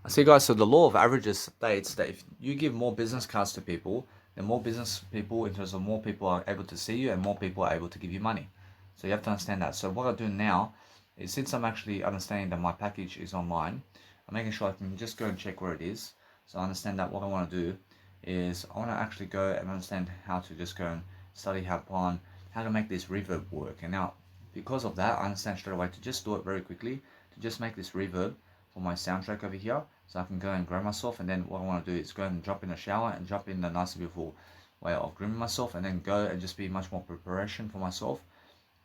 I see, guys, so the law of averages states that if you give more business cards to people, then more business people, in terms of more people are able to see you and more people are able to give you money. So you have to understand that. So what I do now is, since I'm actually understanding that my package is online, I'm making sure I can just go and check where it is. So I understand that what I want to do is I want to actually go and understand how to just go and study upon how to make this reverb work. And now, because of that, I understand straight away to just do it very quickly, to just make this reverb for my soundtrack over here, so I can go and groom myself. And then what I want to do is go and drop in a shower and drop in the nice and beautiful way of grooming myself, and then go and just be much more preparation for myself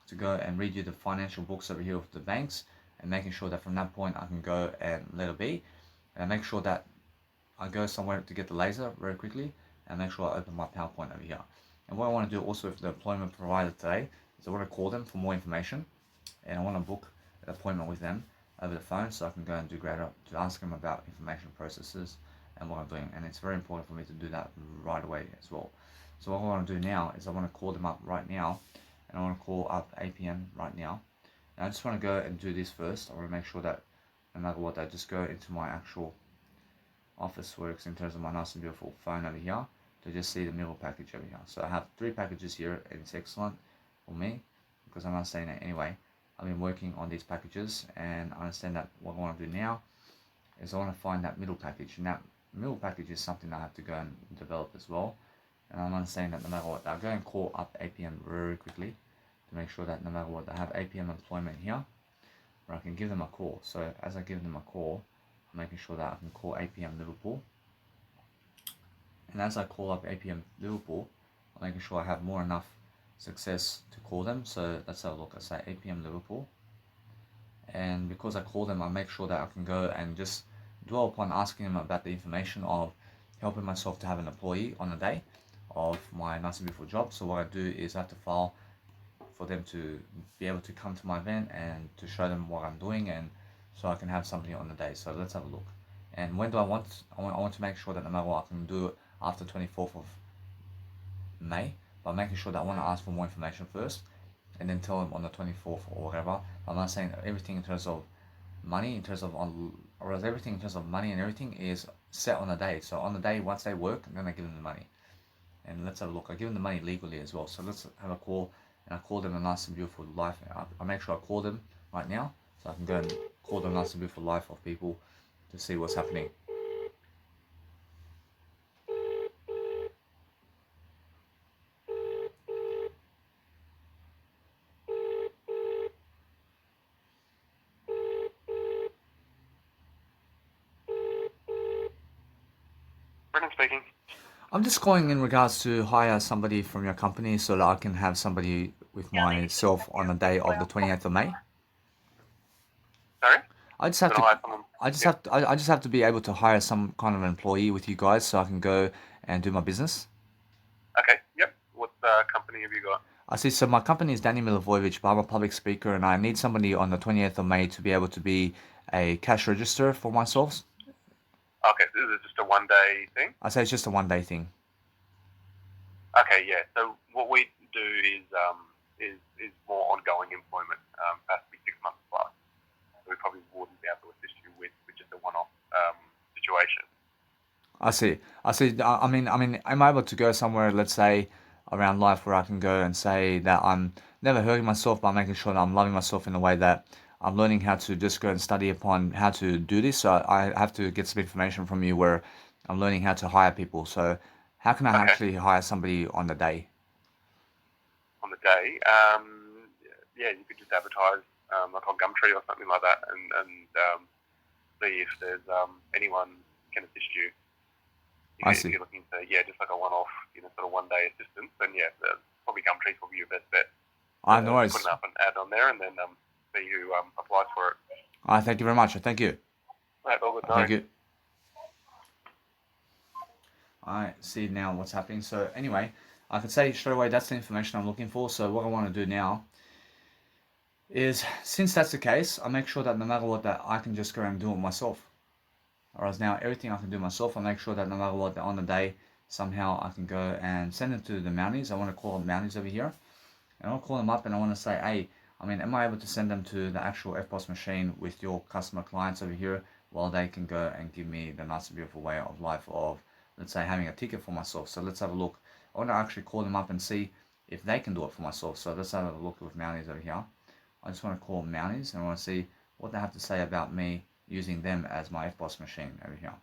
to go and read you the financial books over here of the banks, and making sure that from that point I can go and let it be, and make sure that I go somewhere to get the laser very quickly, and make sure I open my PowerPoint over here. And what I want to do also with the employment provider today is I want to call them for more information, and I want to book an appointment with them over the phone, so I can go and do greater to ask them about information processes and what I'm doing. And it's very important for me to do that right away as well. So what I want to do now is I want to call them up right now, and I want to call up APM right now. And I just want to go and do this first. I want to make sure that no matter what, I just go into my actual office works in terms of my nice and beautiful phone over here to just see the middle package over here. So I have 3 packages here, and it's excellent for me because I'm not saying that anyway. I've been working on these packages, and I understand that what I want to do now is I want to find that middle package, and that middle package is something I have to go and develop as well. And I'm understanding that no matter what, I'll go and call up APM very quickly to make sure that no matter what, I have APM employment here where I can give them a call. So as I give them a call, I'm making sure that I can call APM Liverpool, and as I call up APM Liverpool, I'm making sure I have more enough success to call them. So let's have a look. I say APM Liverpool, and because I call them, I make sure that I can go and just dwell upon asking them about the information of helping myself to have an employee on a day of my nice and beautiful job. So what I do is I have to file for them to be able to come to my event and to show them what I'm doing, and so I can have somebody on the day. So let's have a look. And when do I want? I want to make sure that no matter what, I can do it after 24th of May, but making sure that I want to ask for more information first, and then tell them on the 24th or whatever. I'm not saying everything in terms of money, in terms of or else everything in terms of money and everything is set on the day. So on the day, once they work, then I give them the money. And let's have a look. I give them the money legally as well. So let's have a call, and I call them a nice and beautiful life. I make sure I call them right now, so I can go and call them nice and beautiful life of people to see what's happening. Brendan speaking. I'm just calling in regards to hire somebody from your company so that I can have somebody with myself on the day of the 28th of May. Sorry? I just have Gonna to hire someone. Yep. I just have to be able to hire some kind of employee with you guys so I can go and do my business. Okay, yep. What company have you got? I see. So my company is Danny Milivojevic, but I'm a public speaker, and I need somebody on the 20th of May to be able to be a cash register for myself. Okay, so this is just a 1 day thing? I say it's just a 1 day thing. Okay, yeah. So what we do is more ongoing employment. Has to be 6 months plus. So we probably wouldn't be able to assist you with just a one-off situation. I see. I see. I mean, am I able to go somewhere, let's say, around life where I can go and say that I'm never hurting myself, but making sure that I'm loving myself in a way that I'm learning how to just go and study upon how to do this. So I have to get some information from you where I'm learning how to hire people. So how can I Okay. actually hire somebody on the day? On the day, yeah, you could just advertise like on Gumtree or something like that, and see if there's anyone can assist you. I If see. you're looking for, yeah, just like a one-off, sort of 1 day assistance, then yeah, probably Gumtree will be your best bet. I have no Put worries. up an ad on there and then see who applies for it. I thank you very much. Thank you. Right, all good, no. Thank you. I see now what's happening. So anyway, I could say straight away that's the information I'm looking for. So what I want to do now is, since that's the case, I make sure that no matter what, that I can just go and do it myself. Whereas now everything I can do myself, I make sure that no matter what, that on the day somehow I can go and send them to the Mounties. I want to call them Mounties over here, and I'll call them up and I want to say, hey, I mean, am I able to send them to the actual FBOS machine with your customer clients over here while they can go and give me the nice and beautiful way of life of, let's say, having a ticket for myself. So let's have a look. I want to actually call them up and see if they can do it for myself. So let's have a look with Mounties over here. I just want to call Mounties and I want to see what they have to say about me using them as my FBOSS machine over here.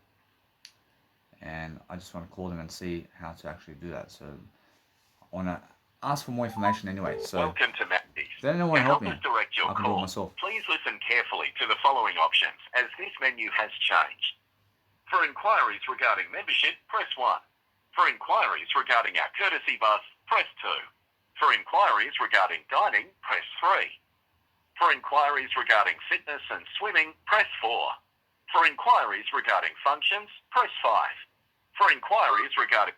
And I just want to call them and see how to actually do that. So I want to ask for more information anyway. So welcome to Mounties. if anyone want to help me, direct your I can do it call. myself. Please listen carefully to the following options, as this menu has changed. For inquiries regarding membership, press 1. For inquiries regarding our courtesy bus, press 2. For inquiries regarding dining, press 3. For inquiries regarding fitness and swimming, press 4. For inquiries regarding functions, press 5. For inquiries regarding...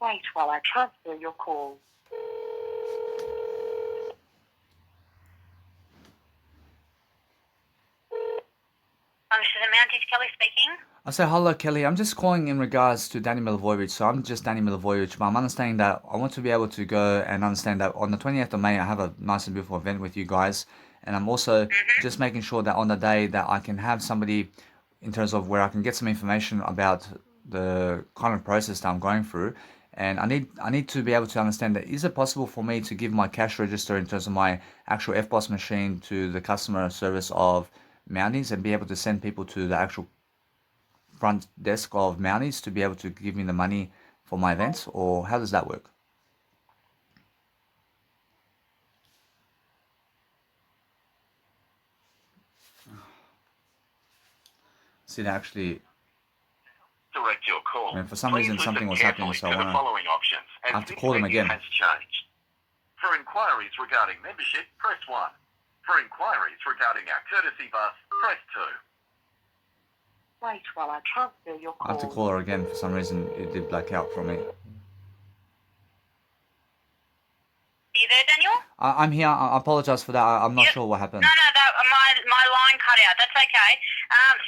Wait while I transfer your call. This is Mounties, Kelly speaking. I say, hello, Kelly. I'm just calling in regards to Danny Milivojevic. So I'm just Danny Milivojevic, but I'm understanding that I want to be able to go and understand that on the 20th of May, I have a nice and beautiful event with you guys. And I'm also just making sure that on the day that I can have somebody in terms of where I can get some information about the kind of process that I'm going through. And I need to be able to understand that, is it possible for me to give my cash register in terms of my actual FBOSS machine to the customer service of Mounties and be able to send people to the actual front desk of Mounties to be able to give me the money for my events, or how does that work? See, that actually, direct your call. I mean, for some Please reason something was listen happening, so I carefully to the want following options, I as have to this call them menu again. has changed. For inquiries regarding membership, press 1. For inquiries regarding our courtesy bus, press 2. Wait while I transfer your I have to call. call her again. For some reason, it did black out for me. Are you there, Daniel? I'm here. I apologize for that. I'm not sure what happened. No, my line cut out. That's okay.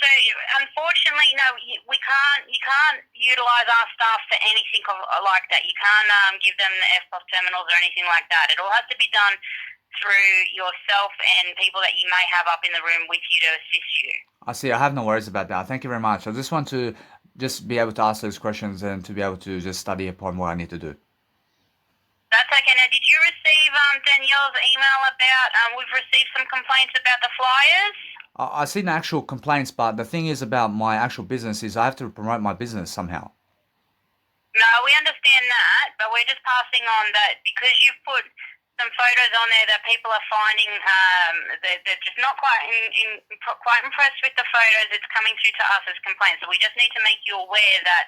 So unfortunately, no, you can't utilise our staff for anything like that. You can't give them the FPOS terminals or anything like that. It all has to be done through yourself and people that you may have up in the room with you to assist you. I see. I have no worries about that. Thank you very much. I just want to just be able to ask those questions and to be able to just study upon what I need to do. That's okay. Now, did you receive Danielle's email about, we've received some complaints about the flyers? I've seen actual complaints, but the thing is about my actual business is I have to promote my business somehow. No, we understand that, but we're just passing on that because you've put some photos on there that people are finding they're just not quite quite impressed with the photos. It's coming through to us as complaints. So we just need to make you aware that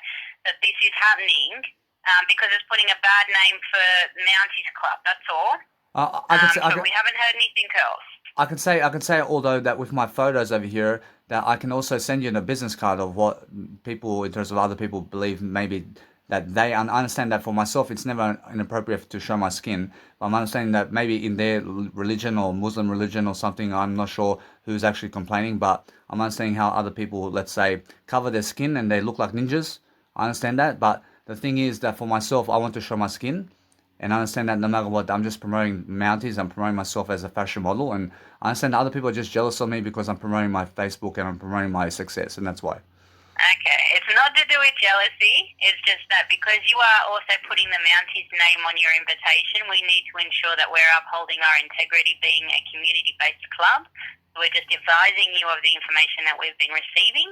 this is happening because it's putting a bad name for Mounties Club. That's all. We haven't heard anything else. I can say although that with my photos over here that I can also send you a business card of what people in terms of other people believe maybe that they understand that for myself it's never inappropriate to show my skin, but I'm understanding that maybe in their religion or Muslim religion or something, I'm not sure who's actually complaining, but I'm understanding how other people, let's say, cover their skin and they look like ninjas. I understand that, but the thing is that for myself I want to show my skin. And I understand that no matter what, I'm just promoting Mounties, I'm promoting myself as a fashion model, and I understand that other people are just jealous of me because I'm promoting my Facebook and I'm promoting my success, and that's why. Okay, it's not to do with jealousy, it's just that because you are also putting the Mounties name on your invitation, we need to ensure that we're upholding our integrity being a community-based club. We're just advising you of the information that we've been receiving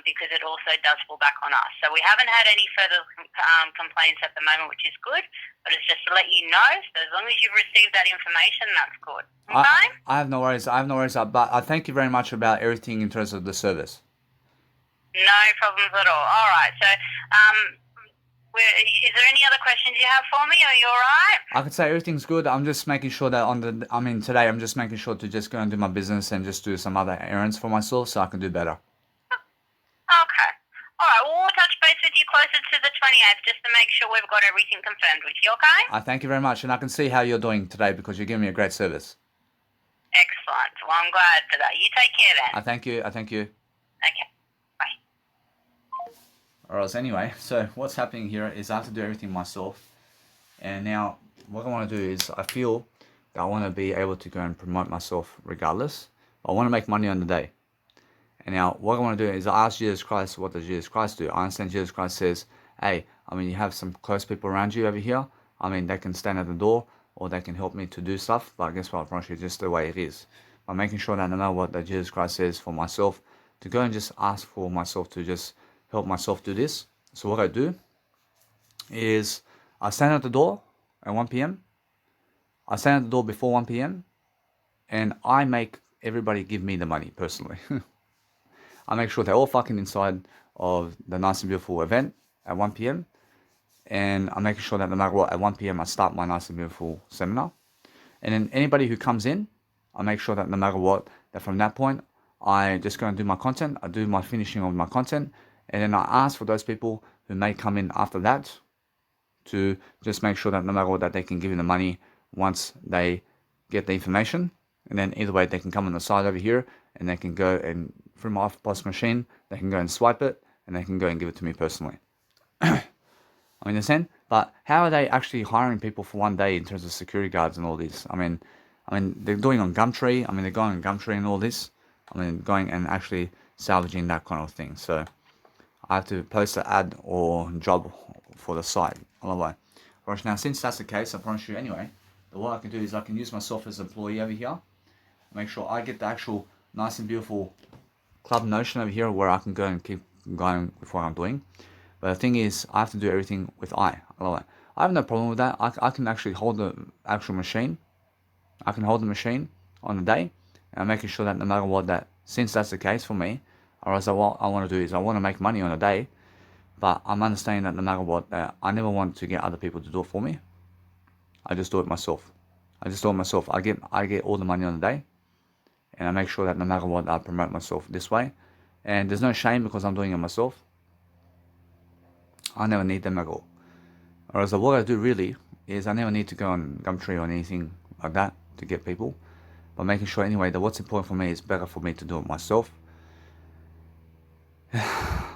because it also does fall back on us. So we haven't had any further complaints at the moment, which is good, but it's just to let you know. So as long as you've received that information, that's good. Okay? I have no worries. But I thank you very much about everything in terms of the service. No problems at all. All right. So is there any other questions you have for me? Are you all right? I could say everything's good. I'm just making sure that today I'm just making sure to just go and do my business and just do some other errands for myself so I can do better. Okay. All right. Well, we'll touch base with you closer to the 28th just to make sure we've got everything confirmed with you, okay? I thank you very much, and I can see how you're doing today because you're giving me a great service. Excellent. Well, I'm glad for that. You take care then. I thank you. Okay. Bye. Alright, so anyway, so what's happening here is I have to do everything myself. And now, what I want to do is I feel that I want to be able to go and promote myself regardless. I want to make money on the day. And now what I want to do is I ask Jesus Christ, what does Jesus Christ do? I understand Jesus Christ says, hey, I mean, you have some close people around you over here. I mean, they can stand at the door or they can help me to do stuff. But guess what? It's just the way it is. By making sure that no matter what that Jesus Christ says for myself, to go and just ask for myself to just help myself do this. So what I do is I stand at the door at 1 p.m. I stand at the door before 1 p.m. and I make everybody give me the money personally. I make sure they're all fucking inside of the nice and beautiful event at 1 p.m. And I'm making sure that no matter what, at 1 p.m. I start my nice and beautiful seminar. And then anybody who comes in, I make sure that no matter what, that from that point, I just go and do my content. I do my finishing of my content. And then I ask for those people who may come in after that to just make sure that no matter what, that they can give you the money once they get the information. And then either way, they can come on the side over here and they can go and through my off-post machine, they can go and swipe it and they can go and give it to me personally. I understand, but how are they actually hiring people for one day in terms of security guards and all this? I mean, they're doing on Gumtree. I mean, they're going on Gumtree and all this. I mean, going and actually salvaging that kind of thing. So I have to post an ad or job for the site. Otherwise, now since that's the case, I promise you anyway, what I can do is I can use myself as an employee over here. Make sure I get the actual nice and beautiful Club Notion over here where I can go and keep going with what I'm doing. But the thing is, I have to do everything with I have no problem with that. I can actually hold the actual machine. I can hold the machine on the day, and I'm making sure that no matter what, that since that's the case for me, or else what I want to do is I want to make money on a day, but I'm understanding that no matter what, I never want to get other people to do it for me. I just do it myself. I get all the money on the day, and I make sure that no matter what, I promote myself this way. And there's no shame because I'm doing it myself. I never need them at all. Or else what I do really is I never need to go on Gumtree or anything like that to get people. But making sure anyway that what's important for me is better for me to do it myself. And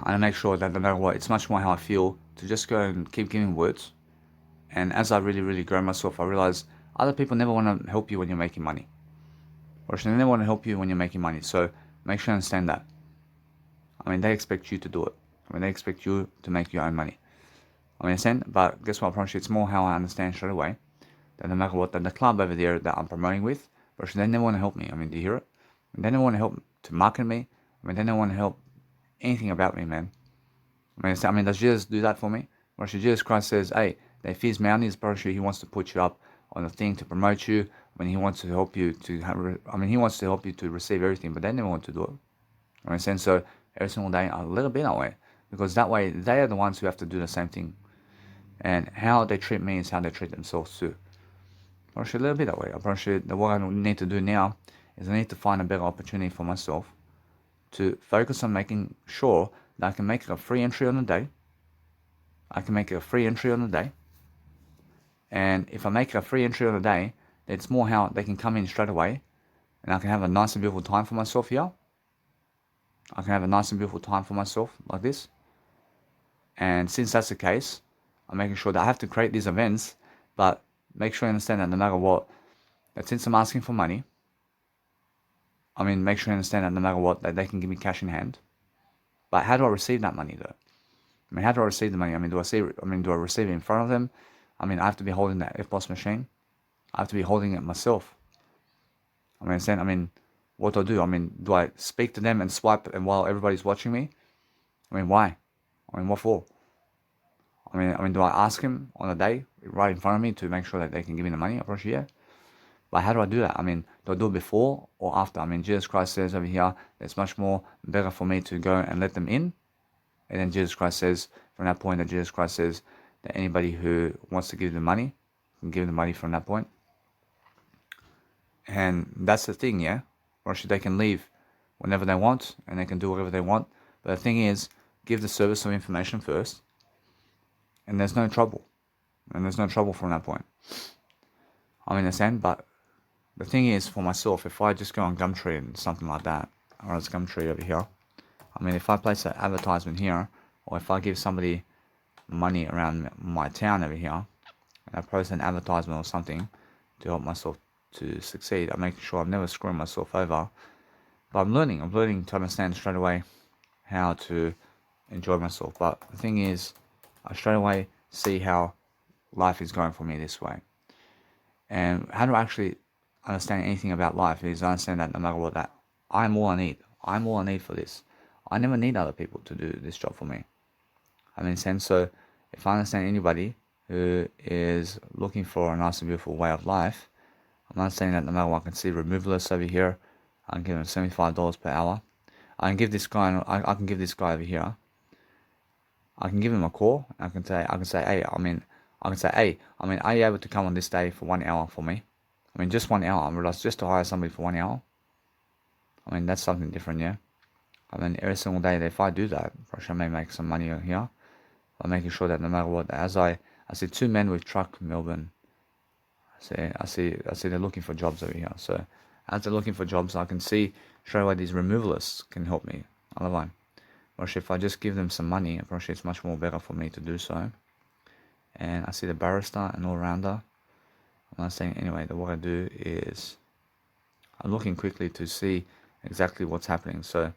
I make sure that no matter what, it's much more how I feel to just go and keep giving words. And as I really, really grow myself, I realize other people never want to help you when you're making money. Or they never want to help you when you're making money. So make sure you understand that. I mean, they expect you to do it. I mean, they expect you to make your own money. I mean, understand? But guess what? I promise you, it's more how I understand straight away that no matter what, that the club over there that I'm promoting with, they never want to help me. I mean, do you hear it? I mean, they don't want to help to market me. I mean, they don't want to help anything about me, man. I mean, does Jesus do that for me? Or should Jesus Christ says, hey, if his mountain is probably he wants to put you up on a thing to promote you, when he wants to help you to he wants to help you to receive everything, but they never want to do it. I mean, so every single day, a little bit that way, because that way they are the ones who have to do the same thing, and how they treat me is how they treat themselves too. Or a little bit that way. I promise you that what I need to do now is I need to find a better opportunity for myself to focus on making sure that I can make a free entry on the day. And if I make a free entry on the day, it's more how they can come in straight away and I can have a nice and beautiful time for myself here. I can have a nice and beautiful time for myself like this. And since that's the case, I'm making sure that I have to create these events, but make sure you understand that no matter what, that since I'm asking for money, make sure you understand that no matter what, that they can give me cash in hand. But how do I receive that money though? How do I receive the money? Do I receive it in front of them? I have to be holding that FBOSS machine. I have to be holding it myself. What do I do? Do I speak to them and swipe and while everybody's watching me? Why? What for? Do I ask him on a day right in front of me to make sure that they can give me the money? Of course, yeah. But how do I do that? Do I do it before or after? Jesus Christ says over here, it's much more better for me to go and let them in. And then Jesus Christ says, from that point, that anybody who wants to give the money can give the money from that point. And that's the thing, yeah? Or they can leave whenever they want and they can do whatever they want. But the thing is, give the service of information first. And there's no trouble. And there's no trouble from that point. Understand? But the thing is, for myself, if I just go on Gumtree and something like that, or it's Gumtree over here, if I place an advertisement here, or if I give somebody money around my town over here, and I post an advertisement or something to help myself to succeed, I'm making sure I'm never screwing myself over But I'm learning to understand straight away how to enjoy myself. But the thing is, I straight away see how life is going for me this way. And how to actually understand anything about life is understand that no matter what, that I'm all I need. I'm all I need for this. I never need other people to do this job for me. I mean, sense. So if I understand anybody who is looking for a nice and beautiful way of life, I'm not saying that no matter what, I can see removalists over here. I can give them $75 per hour. I can give this guy. I can give this guy over here. I can give him a call. I can say, hey, are you able to come on this day for 1 hour for me? I mean, just 1 hour. I realize just to hire somebody for 1 hour. I mean, that's something different, yeah. I mean, every single day, if I do that, I may make some money here. By making sure that no matter what, as I see two men with truck Melbourne. I see they're looking for jobs over here. So as they're looking for jobs, I can see straight away these removalists can help me. Otherwise, if I just give them some money, probably it's much more better for me to do so. And I see the barrister and all-rounder. I'm not saying anyway that what I do is I'm looking quickly to see exactly what's happening. So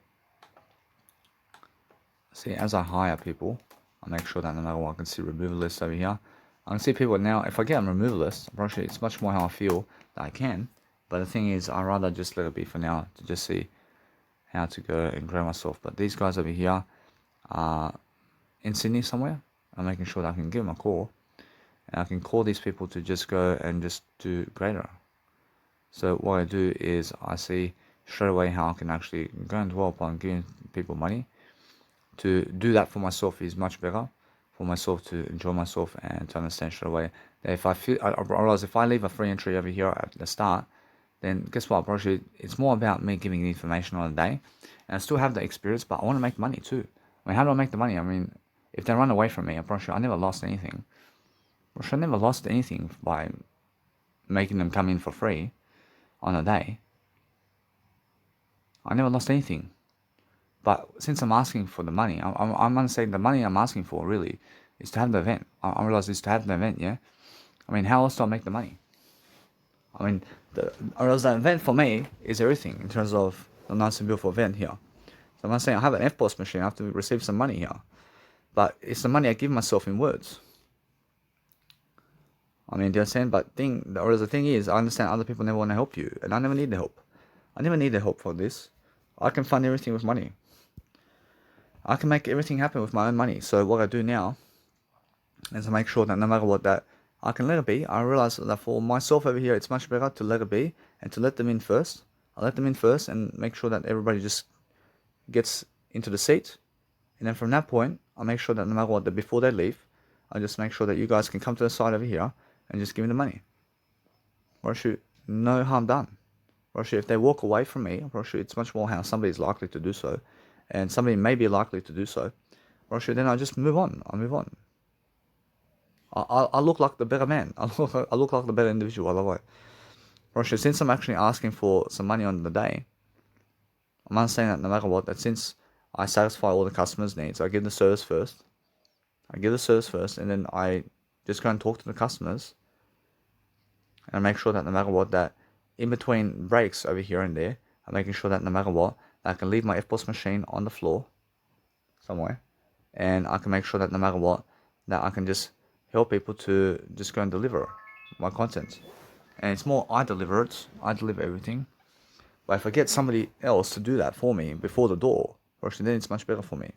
see, as I hire people, I make sure that no matter what, I can see removalists over here. I can see people now. If I get a removalist, probably it's much more how I feel that I can. But the thing is, I'd rather just let it be for now to just see how to go and grow myself. But these guys over here are in Sydney somewhere. I'm making sure that I can give them a call. And I can call these people to just go and just do greater. So what I do is I see straight away how I can actually go and dwell upon giving people money. To do that for myself is much better. For myself to enjoy myself and to understand straight away that if I realize if I leave a free entry over here at the start, then guess what? Probably it's more about me giving the information on the day, and I still have the experience, but I want to make money too. I mean, how do I make the money? I mean, if they run away from me, I never lost anything. I never lost anything by making them come in for free on a day. I never lost anything. But since I'm asking for the money, I'm going to say the money I'm asking for really is to have the event. I realize it's to have the event, yeah? I mean, how else do I make the money? I mean, I realize the event for me is everything in terms of the nice and beautiful event here. So I'm not saying I have an FPOS machine, I have to receive some money here. But it's the money I give myself in words. I mean, do you understand? But the thing is, I understand other people never want to help you. And I never need the help. I never need the help for this. I can fund everything with money. I can make everything happen with my own money. So what I do now is I make sure that no matter what, that I can let it be. I realize that for myself over here, it's much better to let it be and to let them in first. I let them in first and make sure that everybody just gets into the seat. And then from that point, I make sure that no matter what, that before they leave, I just make sure that you guys can come to the side over here and just give me the money. Or shoot, no harm done. Or shoot, if they walk away from me, or shoot, it's much more how somebody's likely to do so. And somebody may be likely to do so. Or shoot, then I just move on. I move on. I look like the better man. I look like the better individual. I love it. Or shoot, since I'm actually asking for some money on the day, I'm not saying that no matter what, that since I satisfy all the customers' needs, I give the service first. And then I just go and talk to the customers. And I make sure that no matter what, that in between breaks over here and there, I'm making sure that no matter what, I can leave my FPOS machine on the floor somewhere. And I can make sure that no matter what, that I can just help people to just go and deliver my content. And it's more I deliver it. I deliver everything. But if I get somebody else to do that for me before the door, actually then it's much better for me.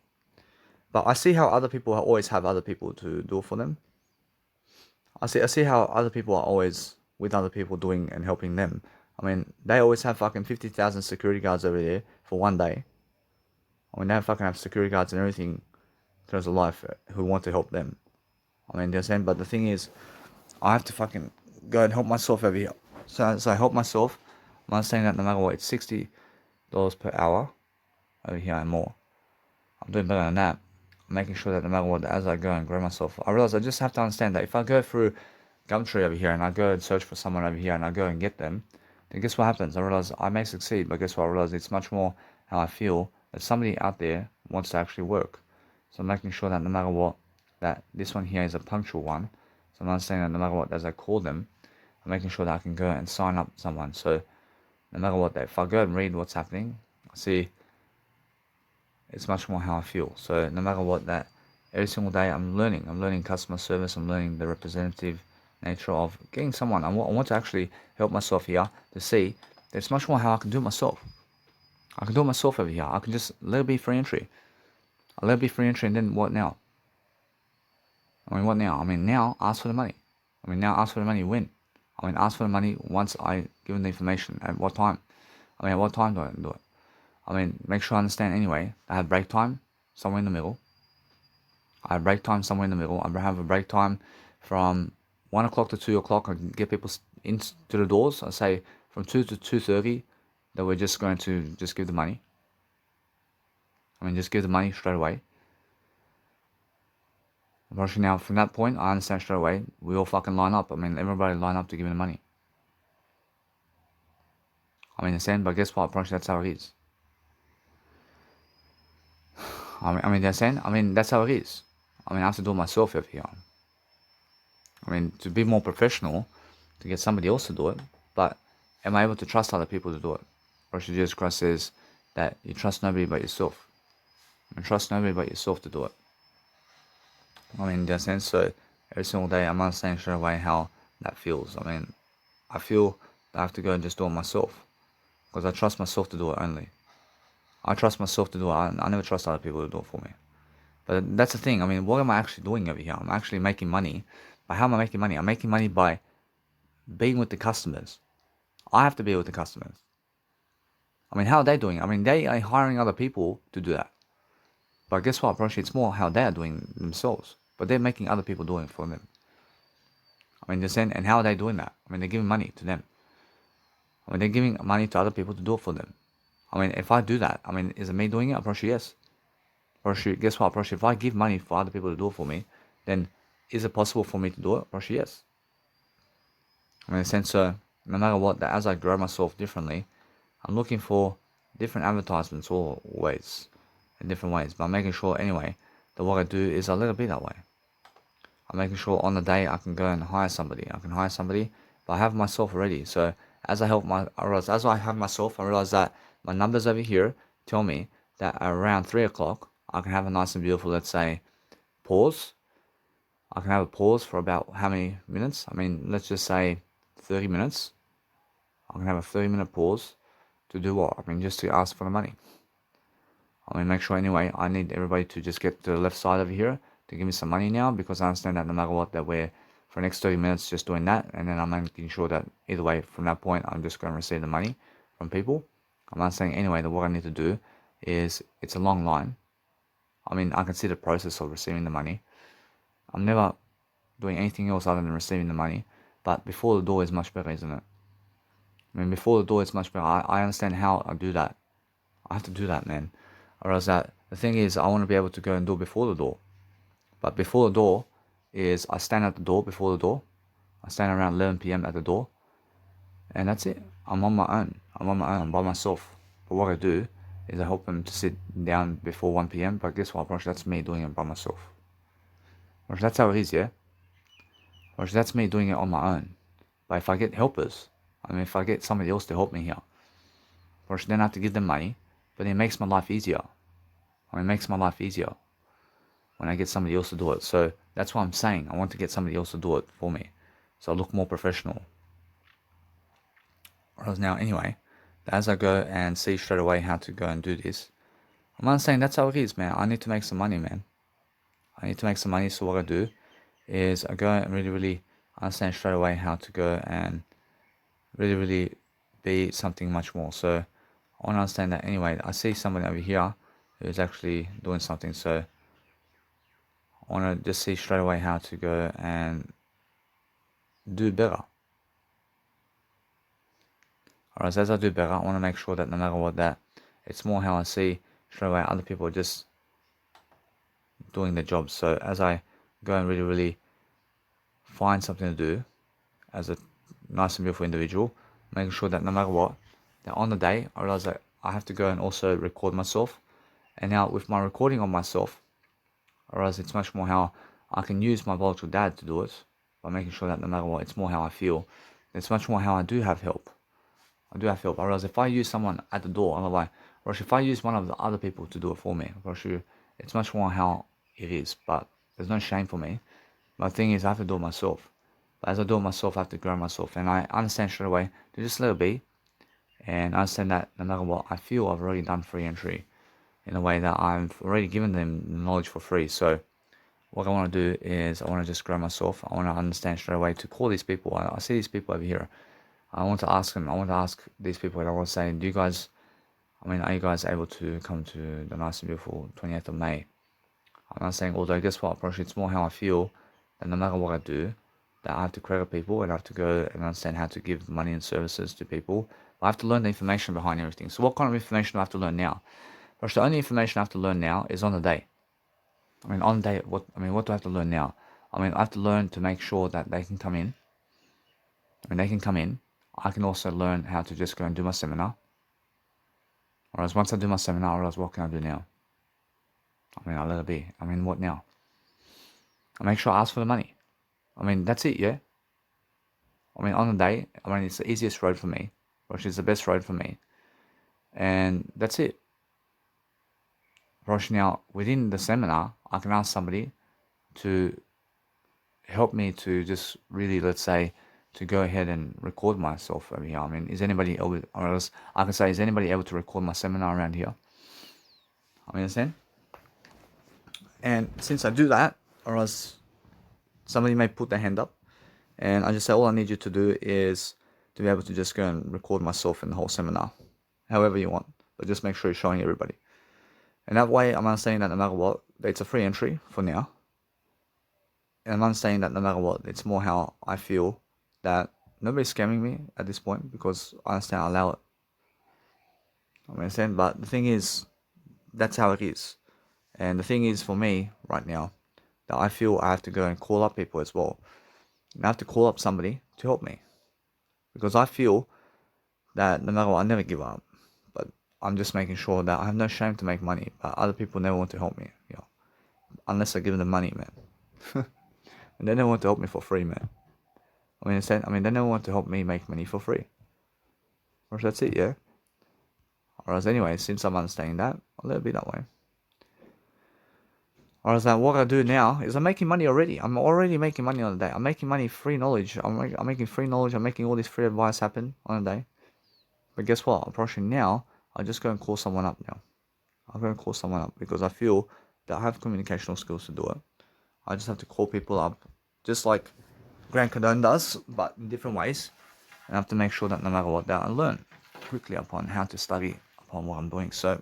But I see how other people always have other people to do it for them. I see how other people are always with other people doing and helping them. I mean, they always have fucking 50,000 security guards over there for one day. I mean, they fucking have security guards and everything in terms of life who want to help them. I mean, they're saying, but the thing is, I have to fucking go and help myself over here. So I help myself. I'm not saying that no matter what, it's $60 per hour over here and more. I'm doing better than that. I'm making sure that no matter what, as I go and grow myself, I realize I just have to understand that if I go through Gumtree over here and I go and search for someone over here and I go and get them, then guess what happens? I realize I may succeed, but guess what? I realize it's much more how I feel that somebody out there wants to actually work. So I'm making sure that no matter what, that this one here is a punctual one. So I'm not saying that no matter what, as I call them, I'm making sure that I can go and sign up someone. So no matter what, if I go and read what's happening, see it's much more how I feel. So no matter what, that every single day I'm learning customer service, I'm learning the representative nature of getting someone. I want to actually help myself here to see that it's much more how I can do it myself. I can do it myself over here. I can just let it be free entry. I let it be free entry, and then what now? I mean, what now? I mean, now ask for the money. I mean, now ask for the money when? I mean, ask for the money once I give them the information. At what time? I mean, at what time do I do it? I mean, make sure I understand anyway. I have break time somewhere in the middle. I have break time somewhere in the middle. I have a break time from 1 o'clock to 2 o'clock. I can get people into the doors. I say from 2 to 2:30 that we're just going to just give the money. I mean, just give the money straight away. Unfortunately, now from that point, I understand straight away. We all fucking line up. I mean, everybody line up to give me the money. I mean, understand, but guess what? Unfortunately, that's how it is. I mean, understand? I mean, that's how it is. I mean, I have to do it myself over here. I mean, to be more professional, to get somebody else to do it, but am I able to trust other people to do it? Or should Jesus Christ says that you trust nobody but yourself. And trust nobody but yourself to do it. I mean, in that sense, so every single day I'm understanding straight away how that feels. I mean, I feel that I have to go and just do it myself. Because I trust myself to do it only. I trust myself to do it. I never trust other people to do it for me. But that's the thing. I mean, what am I actually doing over here? I'm actually making money. But how am I making money? I'm making money by being with the customers. I have to be with the customers. I mean, how are they doing? I mean, they are hiring other people to do that. But guess what? Probably it's more how they are doing themselves. But they're making other people doing it for them. I mean, and how are they doing that? I mean, they're giving money to them. I mean, they're giving money to other people to do it for them. I mean, if I do that, I mean, is it me doing it? Probably yes. Probably, guess what? Probably if I give money for other people to do it for me, then is it possible for me to do it? Probably yes. I mean, in a sense, so no matter what, that as I grow myself differently, I'm looking for different advertisements always, in different ways. But I'm making sure anyway that what I do is I let it be that way. I'm making sure on the day I can go and hire somebody. I can hire somebody, but I have myself already. So as I have myself, I realize that my numbers over here tell me that around 3 o'clock, I can have a nice and beautiful, let's say, pause. I can have a pause for about how many minutes? I mean, let's just say 30 minutes. I can have a 30-minute pause to do what? I mean, just to ask for the money. I mean, make sure anyway, I need everybody to just get to the left side over here to give me some money now, because I understand that no matter what, that we're for the next 30 minutes just doing that, and then I'm making sure that either way, from that point, I'm just going to receive the money from people. I'm not saying anyway that what I need to do is, it's a long line. I mean, I can see the process of receiving the money. I'm never doing anything else other than receiving the money, but before the door is much better, isn't it? I mean, before the door is much better. I understand how I do that. I have to do that, man. Or else that, the thing is, I want to be able to go and do it before the door. But before the door is, I stand at the door before the door. I stand around 11 p.m. at the door. And that's it. I'm on my own. I'm by myself. But what I do is I help them to sit down before 1 p.m. But guess what, Rosh? That's me doing it by myself. Rosh, that's how it is, yeah? Rosh, that's me doing it on my own. But if I get helpers, I mean, if I get somebody else to help me here, Rosh, then I have to give them money. But it makes my life easier. I mean, it makes my life easier when I get somebody else to do it. So that's what I'm saying. I want to get somebody else to do it for me, so I look more professional. Whereas now, anyway, as I go and see straight away how to go and do this, I'm not saying that's how it is, man. I need to make some money, man. I need to make some money. So what I do is I go and really understand straight away how to go and really be something much more. So I want to understand that anyway. I see somebody over here who's actually doing something, so I want to just see straight away how to go and do better. Alright, so as I do better, I want to make sure that no matter what, that it's more how I see straight away other people are just doing their jobs. So as I go and really find something to do as a nice and beautiful individual, making sure that no matter what, that on the day, I realize that I have to go and also record myself. And now with my recording of myself, I realize it's much more how I can use my biological dad to do it, by making sure that no matter what, it's more how I feel. It's much more how I do have help. I realize if I use someone at the door, I'm like, Or if I use one of the other people to do it for me, it's much more how it is, but there's no shame for me. But the thing is, I have to do it myself. But as I do it myself, I have to grow myself. And I understand straight away to just let it be. And I understand that no matter what, I feel I've already done free entry in a way that I've already given them the knowledge for free. So what I want to do is I want to just grow myself. I want to understand straight away to call these people. I see these people over here. I want to ask them. I want to ask these people, and I want to say, do you guys, are you guys able to come to the nice and beautiful 28th of May? I'm not saying, although guess what, approach it's more how I feel that no matter what I do, that I have to credit people and I have to go and understand how to give money and services to people. I have to learn the information behind everything. So what kind of information do I have to learn now? Approach, the only information I have to learn now is on the day. On the day, what do I have to learn now? I have to learn to make sure that they can come in. They can come in. I can also learn how to just go and do my seminar. Whereas once I do my seminar, I realize what can I do now? I let it be. What now? I make sure I ask for the money. That's it, yeah? On the day, it's the easiest road for me, which is the best road for me. And that's it. Now, within the seminar, I can ask somebody to help me to just really, let's say, to go ahead and record myself over here. Is anybody able, or else I can say, is anybody able to record my seminar around here? Understand? And since I do that, or else somebody may put their hand up, and I just say, all I need you to do is to be able to just go and record myself in the whole seminar, however you want, but just make sure you're showing everybody. And that way, I'm understanding that no matter what, it's a free entry for now. And I'm understanding that no matter what, it's more how I feel that nobody's scamming me at this point, because I understand I allow it. Understand? But the thing is, that's how it is. And the thing is, for me right now, that I feel I have to go and call up people as well. And I have to call up somebody to help me, because I feel that no matter what, I never give up. But I'm just making sure that I have no shame to make money, but other people never want to help me, unless I give them money, man. And they never want to help me for free, man. They never want to help me make money for free. Or that's it, yeah? Or else anyway, since I'm understanding that, I'll let it be that way. Or else what I do now is I'm making money already. I'm already making money on the day. I'm making money, free knowledge. I'm making free knowledge. I'm making all this free advice happen on the day. But guess what? Approaching now, I'll just go and call someone up now. I'll go and call someone up because I feel that I have communicational skills to do it. I just have to call people up, just like Grant Cardone does, but in different ways. And I have to make sure that no matter what, that I learn quickly upon how to study upon what I'm doing. So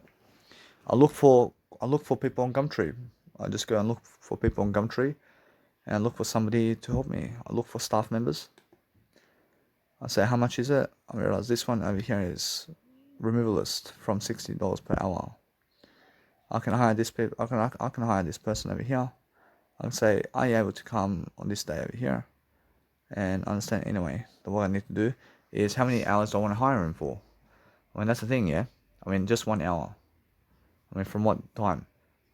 I look for people on Gumtree. I just go and look for people on Gumtree and I look for somebody to help me. I look for staff members. I say, how much is it? I realize this one over here is removalist from $60 per hour. I can hire this people. I can hire this person over here. I can say, are you able to come on this day over here? And understand anyway that what I need to do is how many hours do I want to hire him for? That's the thing, yeah. Just 1 hour. From what time?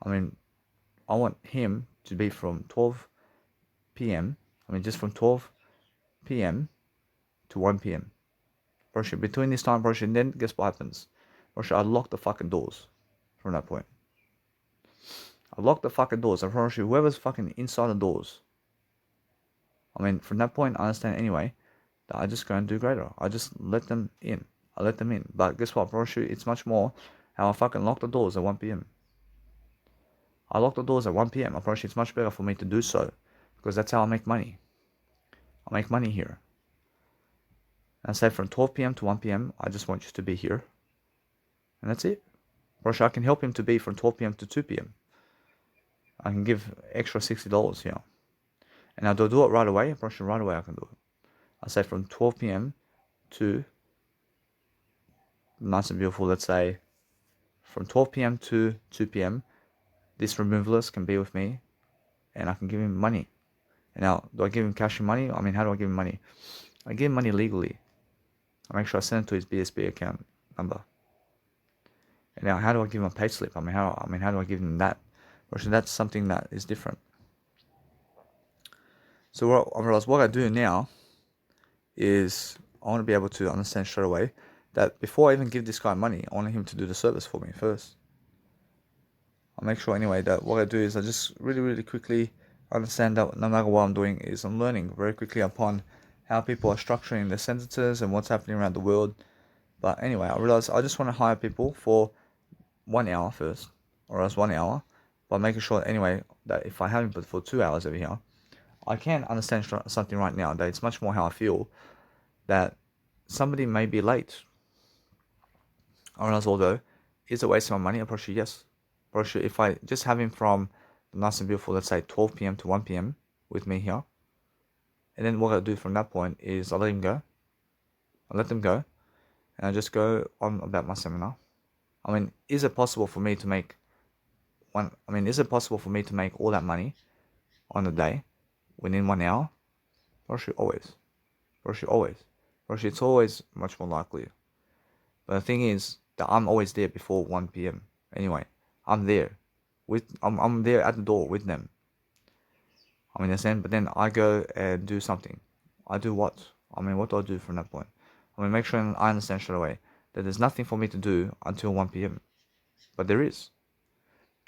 I want him to be from 12 p.m. Just from 12 p.m. to 1 p.m. Between this time, and then guess what happens? I lock the fucking doors from that point. I lock the fucking doors. I promise you, whoever's fucking inside the doors. From that point, I understand anyway that I just go and do greater. I just let them in. I let them in. But guess what? I promise you, it's much more how I fucking lock the doors at 1 p.m. I lock the doors at 1 p.m. I promise you, it's much better for me to do so, because that's how I make money. I make money here. And I say from 12 p.m. to 1 p.m., I just want you to be here. And that's it. I can help him to be from 12 p.m. to 2 p.m. I can give extra $60 here. And I do it right away. Right away I can do it. I say from 12 p.m. to nice and beautiful, let's say from 12 p.m. to 2 p.m. this removalist can be with me and I can give him money. And now, do I give him cash and money? How do I give him money? I give him money legally. I make sure I send it to his BSB account number. And now, how do I give him a payslip? How do I give him that? That's something that is different. So what I do now is I want to be able to understand straight away that before I even give this guy money, I want him to do the service for me first. I'll make sure anyway that what I do is I just really quickly understand that no matter what I'm doing is I'm learning very quickly upon how people are structuring their sentences and what's happening around the world. But anyway, I realized I just want to hire people for 1 hour first, or else 1 hour, but making sure anyway that if I have him for 2 hours over here, I can understand something right now that it's much more how I feel that somebody may be late. Or else, although, is it wasting my money? Probably yes. Probably if I just have him from the nice and beautiful, let's say 12 p.m. to 1 p.m. with me here, and then what I do from that point is I let him go. I let them go, and I just go on about my seminar. I mean, is it possible for me to make is it possible for me to make all that money on the day within 1 hour? Probably always. Probably always. Probably it's always much more likely. But the thing is that I'm always there before 1 p.m. Anyway, I'm there. I'm there at the door with them. I mean, understand? But then I go and do something. I do what? I mean, what do I do from that point? I mean, make sure I understand straight away that there's nothing for me to do until 1 p.m. But there is.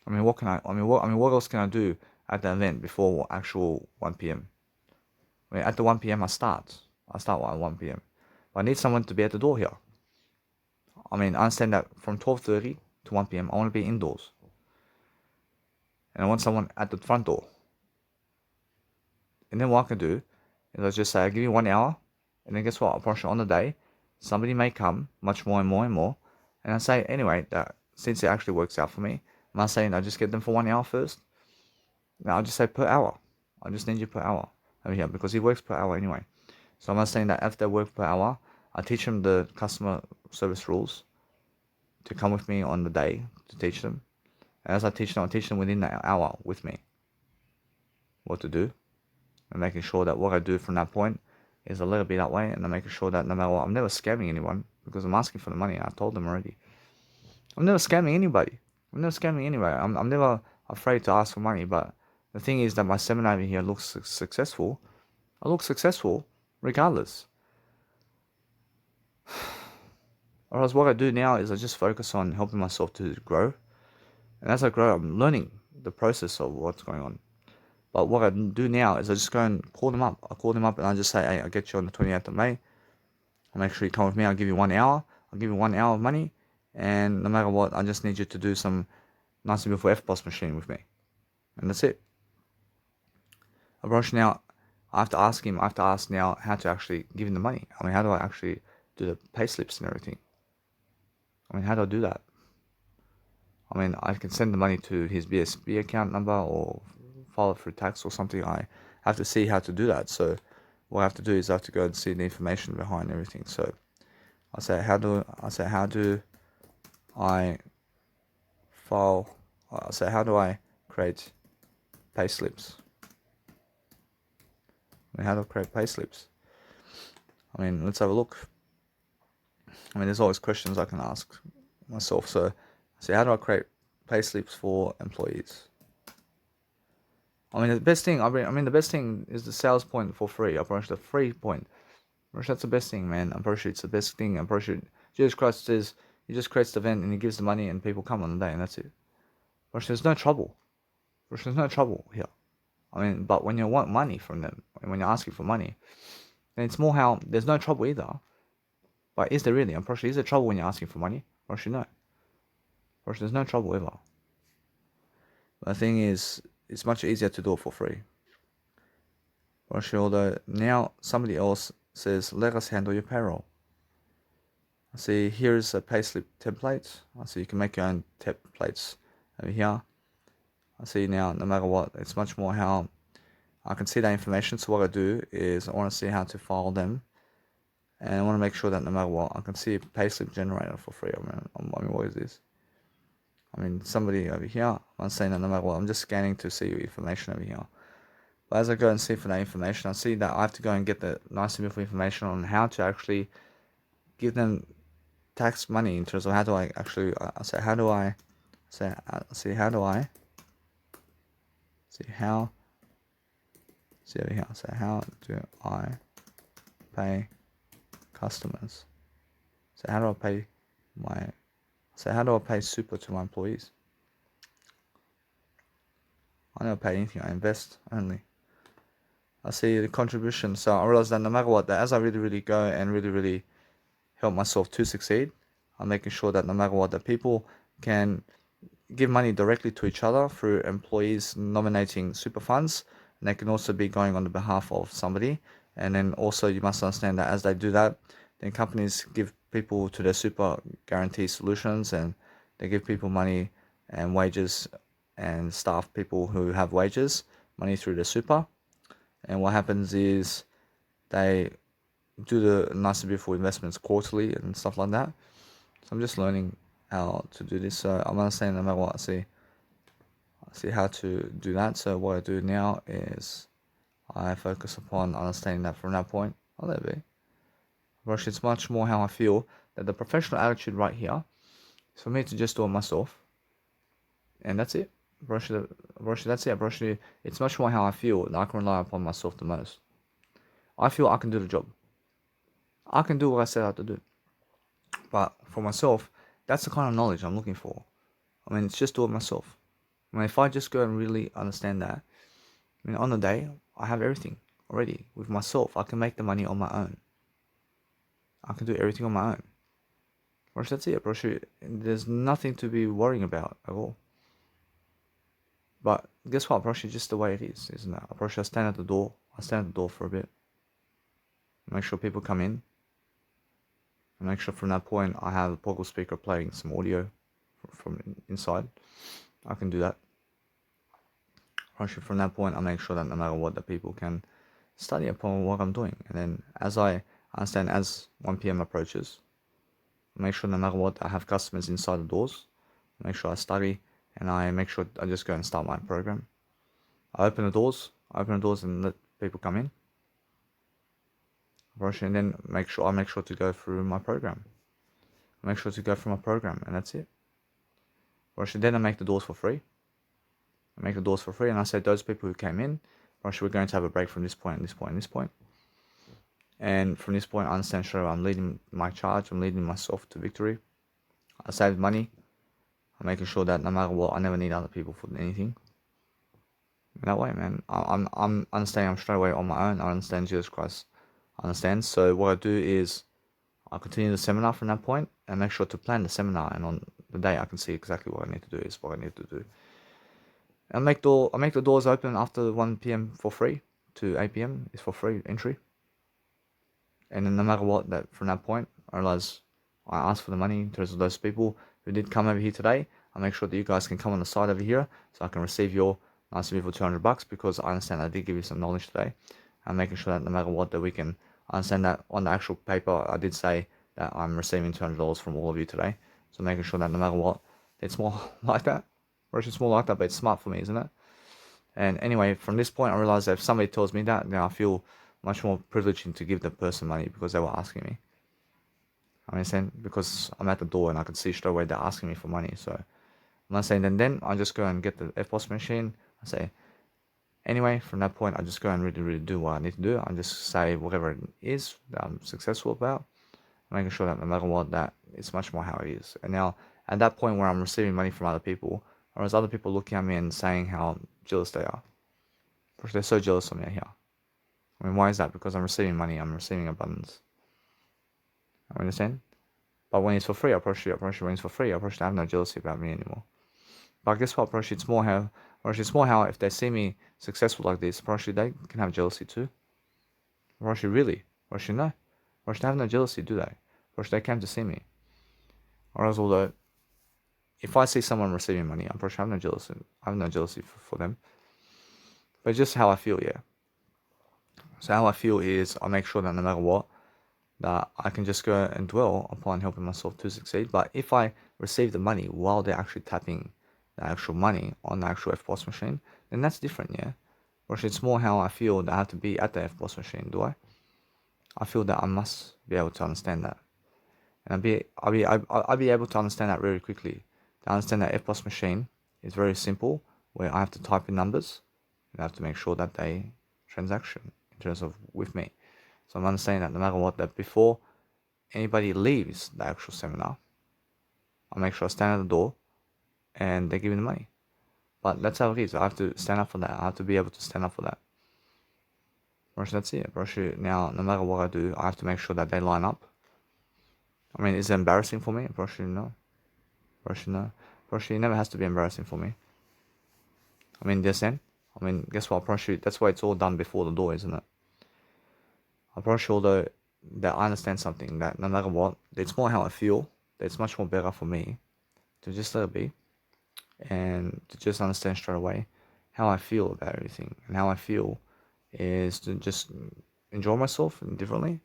I mean, what else can I do at the event before actual 1 p.m.? I mean, at the 1 p.m. I start at 1 p.m. But I need someone to be at the door here. I mean, I understand that from 12:30 to 1 p.m. I want to be indoors. And I want someone at the front door. And then what I can do is I just say, I give you 1 hour. And then guess what? Approximately on the day, somebody may come much more and more and more. And I say, anyway, that since it actually works out for me, I'm not saying I just get them for 1 hour first. Now I'll just say per hour. I just need you per hour over here because he works per hour anyway. So I'm not saying that after they work per hour, I teach them the customer service rules to come with me on the day to teach them. And as I teach them within that hour with me what to do. And making sure that what I do from that point is a little bit that way. And I'm making sure that no matter what, I'm never scamming anyone because I'm asking for the money. I told them already. I'm never scamming anybody. I'm never afraid to ask for money. But the thing is that my seminar over here looks successful. I look successful regardless. Or else what I do now is I just focus on helping myself to grow. And as I grow, I'm learning the process of what's going on. But what I do now is I just go and call them up. I call them up and I just say, hey, I'll get you on the 28th of May. I'll make sure you come with me. I'll give you 1 hour. I'll give you 1 hour of money. And no matter what, I just need you to do some nice and beautiful FPOS machine with me. And that's it. Approach now, I have to ask now how to actually give him the money. I mean, how do I actually do the payslips and everything? I mean, how do I do that? I mean, I can send the money to his BSB account number or file it through tax or something. I have to see how to do that. So what I have to do is I have to go and see the information behind everything. So I say, how do I create payslips? I mean, how do I create payslips? I mean, let's have a look. I mean, there's always questions I can ask myself. So I say, how do I create payslips for employees? I mean, the best thing is the sales point for free. I promise the free point. That's the best thing, man. I'm pretty sure it's the best thing. I'm pretty sure Jesus Christ says he just creates the event and he gives the money and people come on the day and that's it. But there's no trouble. There's no trouble here. I mean, but when you want money from them, when you're asking for money, then it's more how there's no trouble either. But is there really? I'm pretty sure is there trouble when you're asking for money? Pretty sure no. Pretty sure there's no trouble ever. But the thing is, it's much easier to do it for free. Pretty sure although now somebody else says, let us handle your payroll. I see here's a payslip template. I see you can make your own templates over here. I see now, no matter what, it's much more how I can see that information. So what I do is I want to see how to file them. And I want to make sure that no matter what, I can see a payslip generator for free. I mean, what is this? I mean, somebody over here, I'm saying that no matter what, I'm just scanning to see information over here. But as I go and see for that information, I see that I have to go and get the nice and beautiful information on how to actually give them tax money in terms of how do I actually, how do I pay customers? So how do I pay super to my employees? I never pay anything. I invest only. I see the contribution. So I realize that no matter what, that as I really go and really help myself to succeed, I'm making sure that no matter what, that people can give money directly to each other through employees nominating super funds, and they can also be going on the behalf of somebody. And then also you must understand that as they do that, then companies give people to their super guarantee solutions, and they give people money and wages, and staff people who have wages money through their super. And what happens is they do the nice and beautiful investments quarterly and stuff like that. So I'm just learning how to do this. So I'm understanding no matter what, I see how to do that. So what I do now is I focus upon understanding that from that point. Oh, there be. Rush, it's much more how I feel that the professional attitude right here is for me to just do it myself. And that's it. Rush, that's it. Rush, it's much more how I feel that I can rely upon myself the most. I feel I can do the job. I can do what I set out to do. But for myself, that's the kind of knowledge I'm looking for. I mean, it's just do it myself. I mean, if I just go and really understand that, I mean, on the day, I have everything already. With myself, I can make the money on my own. I can do everything on my own. Brush, that's it, brush. There's nothing to be worrying about at all. But guess what, brush? It's just the way it is, isn't it? Brush, I stand at the door. I stand at the door for a bit. Make sure people come in. And make sure from that point I have a portable speaker playing some audio from inside. I can do that. Brush, from that point I make sure that no matter what, the people can study upon what I'm doing. And then as I understand, as 1 p.m. approaches, make sure no matter what, I have customers inside the doors. Make sure I study, and I make sure I just go and start my program. I open the doors and let people come in. And then I make sure to go through my program. And that's it. Then I make the doors for free. And I say those people who came in, we're going to have a break from this point and this point and this point. And from this point, I understand straight away I'm leading my charge. I'm leading myself to victory. I saved money. I'm making sure that no matter what, I never need other people for anything. That way, man, I'm understanding I'm straight away on my own. I understand Jesus Christ. I understand. So what I do is I continue the seminar from that point and make sure to plan the seminar. And on the day, I can see exactly what I need to do is what I need to do. And I make the doors open after 1 p.m. for free to 8 p.m. is for free entry. And then no matter what, that from that point, I realize I ask for the money in terms of those people who did come over here today. I make sure that you guys can come on the side over here so I can receive your nice and beautiful $200 because I understand I did give you some knowledge today. I'm making sure that no matter what, that we can understand that on the actual paper, I did say that I'm receiving $200 from all of you today. So making sure that no matter what, it's more like that. Or it's more like that, but it's smart for me, isn't it? And anyway, from this point, I realize that if somebody tells me that, then I feel much more privileged to give the person money because they were asking me. I understand, because I'm at the door and I can see straight away they're asking me for money. So I'm not saying then I just go and get the FPOS machine. I say, anyway, from that point, I just go and really do what I need to do. I just say whatever it is that I'm successful about, making sure that no matter what, that it's much more how it is. And now at that point where I'm receiving money from other people, or as other people looking at me and saying how jealous they are, because they're so jealous of me here. I mean, why is that? Because I'm receiving money, I'm receiving abundance. I understand? But when it's for free, when it's for free, I have no jealousy about me anymore. But guess what, it's more how if they see me successful like this, they can have jealousy too. Really? No. They have no jealousy, do they? They came to see me. Or else, although, if I see someone receiving money, I have no jealousy. I have no jealousy for them. But just how I feel, yeah. So how I feel is I make sure that no matter what, that I can just go and dwell upon helping myself to succeed. But if I receive the money while they're actually tapping the actual money on the actual FPOS machine, then that's different, yeah. Or it's more how I feel that I have to be at the FPOS machine, do I? I feel that I must be able to understand that. And I'll be able to understand that very quickly. To understand that FPOS machine is very simple, where I have to type in numbers and I have to make sure that they transaction in terms of with me. So I'm understanding that no matter what, that before anybody leaves the actual seminar, I make sure I stand at the door and they give me the money. But that's how it is. I have to stand up for that. I have to be able to stand up for that. That's it. Now, no matter what I do, I have to make sure that they line up. I mean, is it embarrassing for me? No. No. It never has to be embarrassing for me. I mean, guess what? That's why it's all done before the door, isn't it? I'm pretty sure though that I understand something, that no matter what, it's more how I feel, that it's much more better for me to just let it be and to just understand straight away how I feel about everything. And how I feel is to just enjoy myself differently.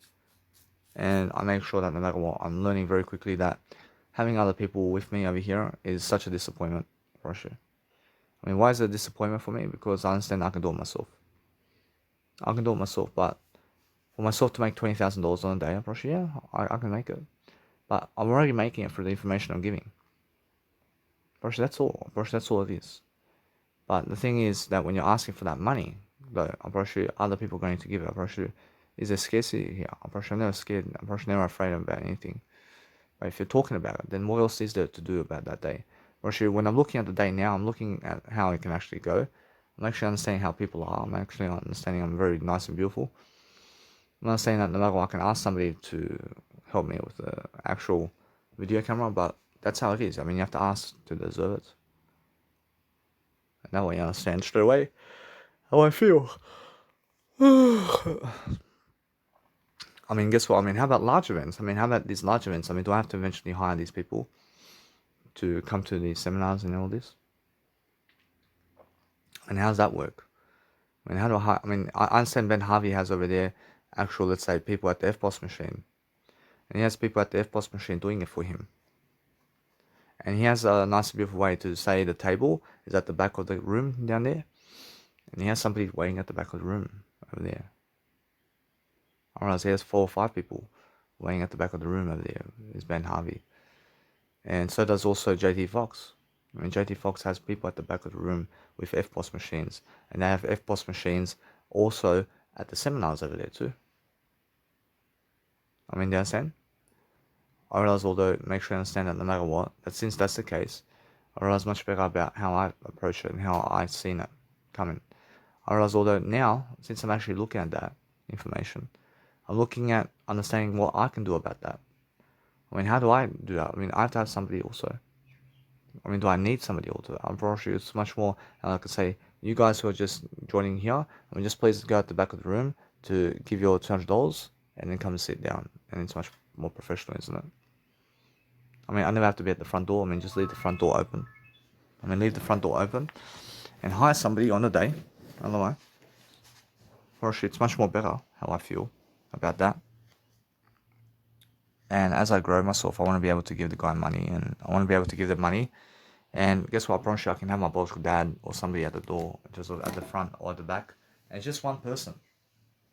And I make sure that no matter what, I'm learning very quickly that having other people with me over here is such a disappointment for sure. I mean, why is it a disappointment for me? Because I understand I can do it myself. But for myself to make $20,000 on a day, I can make it. But I'm already making it for the information I'm giving. That's all it is. But the thing is that when you're asking for that money, though, I'm sure other people are going to give it. Is there scarcity here? I'm never scared. I'm never afraid about anything. But if you're talking about it, then what else is there to do about that day? When I'm looking at the day now, I'm looking at how it can actually go. I'm actually understanding how people are. I'm actually understanding I'm very nice and beautiful. I'm not saying that no matter what, I can ask somebody to help me with the actual video camera, but that's how it is. I mean, you have to ask to deserve it. And that way you understand straight away how I feel. I mean, guess what? I mean, how about large events? How about these large events? Do I have to eventually hire these people to come to these seminars and all this? And how does that work? I mean, how do I hire? I understand Ben Harvey has over there actual, let's say, people at the FBOSS machine. And he has people at the FBOSS machine doing it for him. And he has a nice, beautiful way to say the table is at the back of the room down there. And he has somebody waiting at the back of the room over there. I realize he has 4 or 5 people waiting at the back of the room over there. Is Ben Harvey. And so does also JT Fox. JT Fox has people at the back of the room with FBOSS machines. And they have FBOSS machines also at the seminars over there too. Do you understand? I realize, although, make sure you understand that no matter what, that since that's the case, I realize much better about how I approach it and how I've seen it coming. I realize, although now, since I'm actually looking at that information, I'm looking at understanding what I can do about that. How do I do that? I have to have somebody also. Do I need somebody also? I'm pretty sure it's much more, and I could say, you guys who are just joining here, just please go at the back of the room to give your $200 and then come and sit down. And it's much more professional, isn't it? I never have to be at the front door. Just leave the front door open. Leave the front door open and hire somebody on the day. I don't know. For sure, it's much more better how I feel about that. And as I grow myself, I want to be able to give the guy money, and I want to be able to give them money. And guess what? I promise you, I can have my biological dad or somebody at the door, just at the front or at the back. And it's just one person.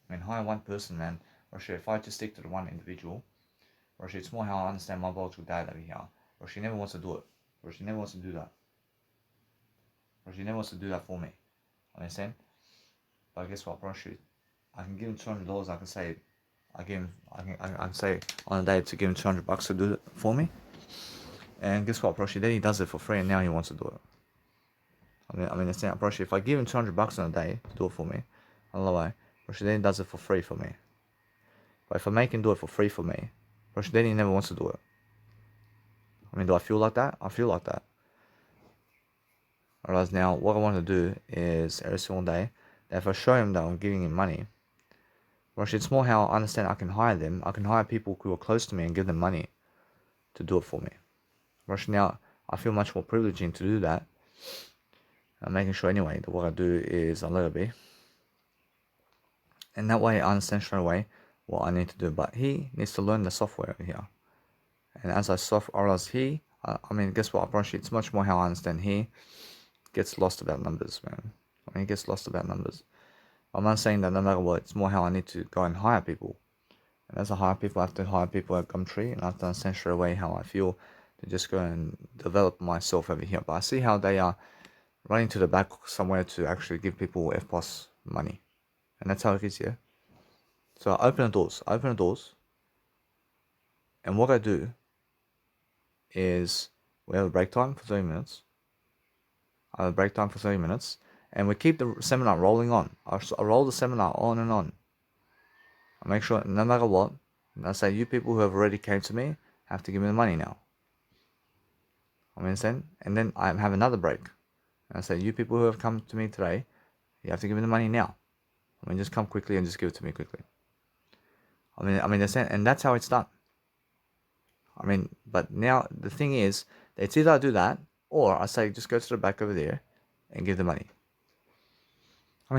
Hire one person, man. For sure, if I just stick to the one individual, for sure, it's more how I understand my biological dad over here. For sure, he never wants to do it. For sure, he never wants to do that. For sure, he never wants to do that for me. Understand? But guess what? For sure, I can give him $200. I can say, I can say on a day to give him $200 to do it for me. And guess what? Then he does it for free, and now he wants to do it. Understand? If I give him $200 on a day to do it for me, I don't know why. Then he does it for free for me. But if I make him do it for free for me, then he never wants to do it. Do I feel like that? I feel like that. Whereas now, what I want to do is every single day, that if I show him that I'm giving him money, it's more how I understand I can hire them. I can hire people who are close to me and give them money to do it for me. Now, I feel much more privileged to do that. I'm making sure anyway that what I do is I let it be. And that way I understand straight away what I need to do. But he needs to learn the software over here. And as I realize guess what? It's much more how I understand he gets lost about numbers, man. He gets lost about numbers. I'm not saying that no matter what, it's more how I need to go and hire people. And as I hire people, I have to hire people at Gumtree, and I have to understand straight away how I feel to just go and develop myself over here. But I see how they are running to the back somewhere to actually give people FBOSS money. And that's how it is, yeah? So open the doors. And what I do is we have a break time for 30 minutes. I have a break time for 30 minutes. And we keep the seminar rolling on. I roll the seminar on and on. I make sure no matter what, I say you people who have already came to me have to give me the money now. I understand? And then I have another break. And I say you people who have come to me today, you have to give me the money now. Just come quickly and just give it to me quickly. Understand? And that's how it's done. But now the thing is, it's either I do that, or I say just go to the back over there and give the money.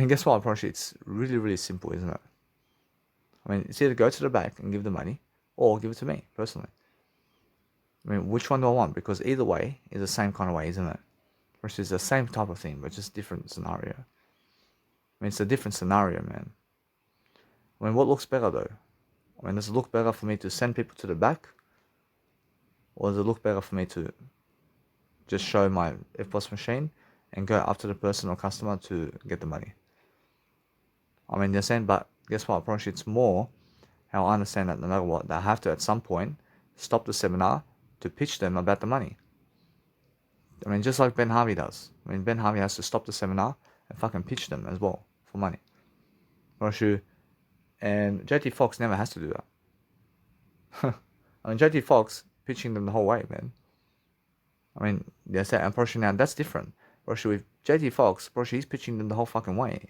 Guess what? Approach it's really, really simple, isn't it? It's either go to the back and give the money, or give it to me, personally. Which one do I want? Because either way is the same kind of way, isn't it? Which is the same type of thing, but just different scenario. It's a different scenario, man. What looks better, though? Does it look better for me to send people to the back? Or does it look better for me to just show my FPOS machine and go up to the person or customer to get the money? They're saying, but guess what? Approach it's more how I understand that no matter what, they have to at some point stop the seminar to pitch them about the money. Just like Ben Harvey does. Ben Harvey has to stop the seminar and fucking pitch them as well for money. And JT Fox never has to do that. JT Fox pitching them the whole way, man. They say, and Porsche now, that's different. Porsche with JT Fox, Porsche, he's pitching them the whole fucking way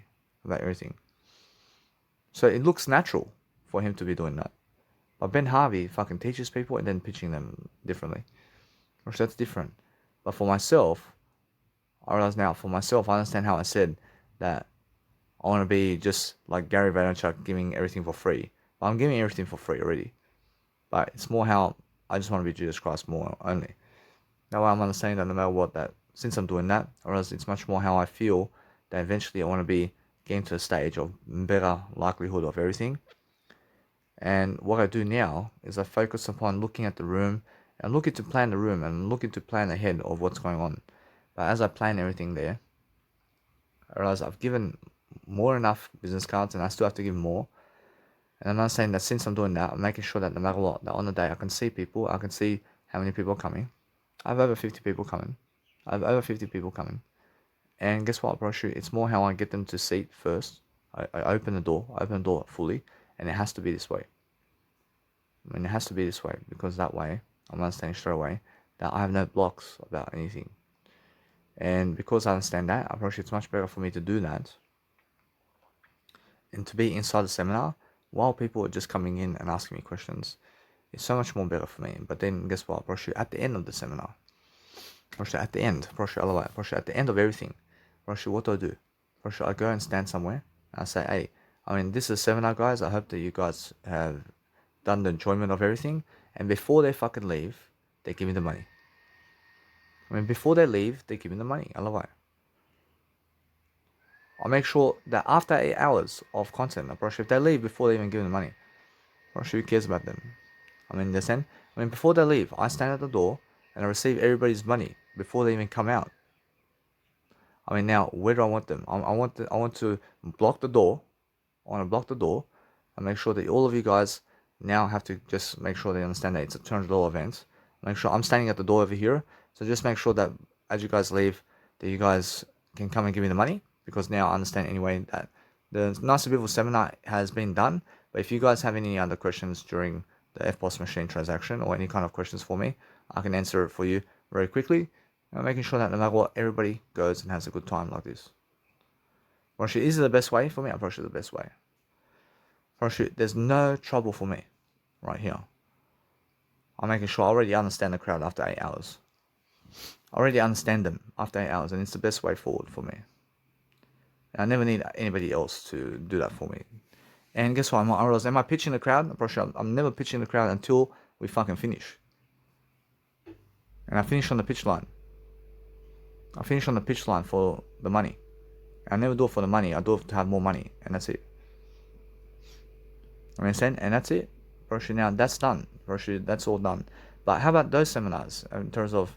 about everything. So it looks natural for him to be doing that. But Ben Harvey fucking teaches people and then pitching them differently. Porsche, that's different. But for myself, I realize now, I understand how I said that I want to be just like Gary Vaynerchuk giving everything for free. But I'm giving everything for free already. But it's more how I just want to be Jesus Christ more only. That way I'm understanding that no matter what, that since I'm doing that, or else it's much more how I feel that eventually I want to be getting to a stage of better likelihood of everything. And what I do now is I focus upon looking at the room and looking to plan the room and looking to plan ahead of what's going on. But as I plan everything there, I realize I've given more enough business cards and I still have to give more. And I'm not saying that since I'm doing that, I'm making sure that no matter what, that on the day I can see people, I can see how many people are coming. I have over 50 people coming. And guess what, bro? It's more how I get them to seat first. I open the door fully, and it has to be this way. It has to be this way, because that way, I'm understanding straight away that I have no blocks about anything. And because I understand that, approach it's much better for me to do that and to be inside the seminar while people are just coming in and asking me questions. It's so much more better for me. But then guess what, approach at the end of the seminar, at the end of everything, what do? I go and stand somewhere and I say, hey, this is a seminar, guys. I hope that you guys have done the enjoyment of everything. And before they fucking leave, they give me the money. Before they leave, they give me the money. Otherwise, I'll make sure that after 8 hours of content, if they leave before they even give me the money, who cares about them? Understand? Before they leave, I stand at the door and I receive everybody's money before they even come out. Now, where do I want them? I want to block the door. I want to block the door and make sure that all of you guys now have to just make sure they understand that it's a $200 event. Make sure I'm standing at the door over here. So just make sure that as you guys leave, that you guys can come and give me the money. Because now I understand anyway that the Nice and Beautiful seminar has been done. But if you guys have any other questions during the FPOS machine transaction or any kind of questions for me, I can answer it for you very quickly. Making sure that no matter what, everybody goes and has a good time like this. Is it the best way for me? I'm probably the best way. There's no trouble for me right here. I'm making sure I already understand the crowd after 8 hours. I already understand them after 8 hours, and it's the best way forward for me. And I never need anybody else to do that for me. And guess what? I realize, am I pitching the crowd? I'm never pitching the crowd until we fucking finish. And I finish on the pitch line. I finish on the pitch line for the money. I never do it for the money. I do it to have more money, and that's it. Understand? And that's it. Now that's done. That's all done. But how about those seminars in terms of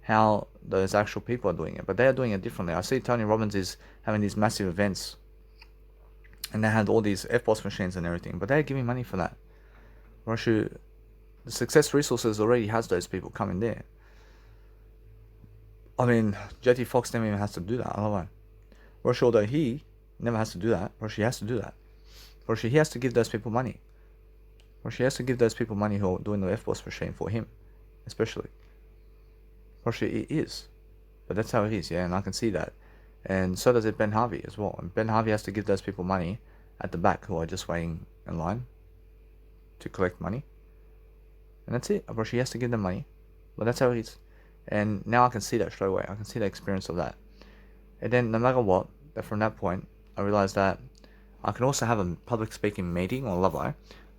how those actual people are doing it? But they are doing it differently. I see Tony Robbins is having these massive events, and they had all these FPOS machines and everything, but they're giving money for that. They The Success Resources already has those people coming there. I mean, JT Fox never even has to do that. I don't know. Roshi, although he never has to do that, Roshi has to do that. Roshi, he has to give those people money. Roshi has to give those people money who are doing the FBOSS machine for him, especially. Roshi, it is. But that's how it is, yeah, and I can see that. And so does it Ben Harvey as well. And Ben Harvey has to give those people money at the back who are just waiting in line to collect money. And that's it. Roshi has to give them money. But that's how it is. And now I can see that straight away. I can see the experience of that. And then no matter what, from that point, I realized that I can also have a public speaking meeting or level. I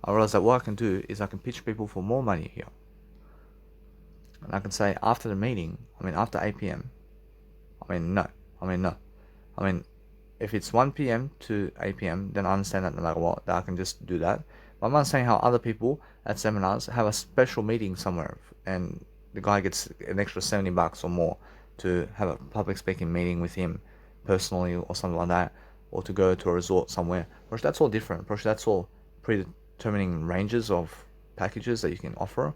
realized that what I can do is I can pitch people for more money here. And I can say after the meeting, after 8 p.m. No. If it's 1 p.m. to 8 p.m., then I understand that no matter what, that I can just do that. But I'm not saying how other people at seminars have a special meeting somewhere and the guy gets an extra $70 or more to have a public speaking meeting with him personally or something like that, or to go to a resort somewhere. But that's all different. That's all predetermining ranges of packages that you can offer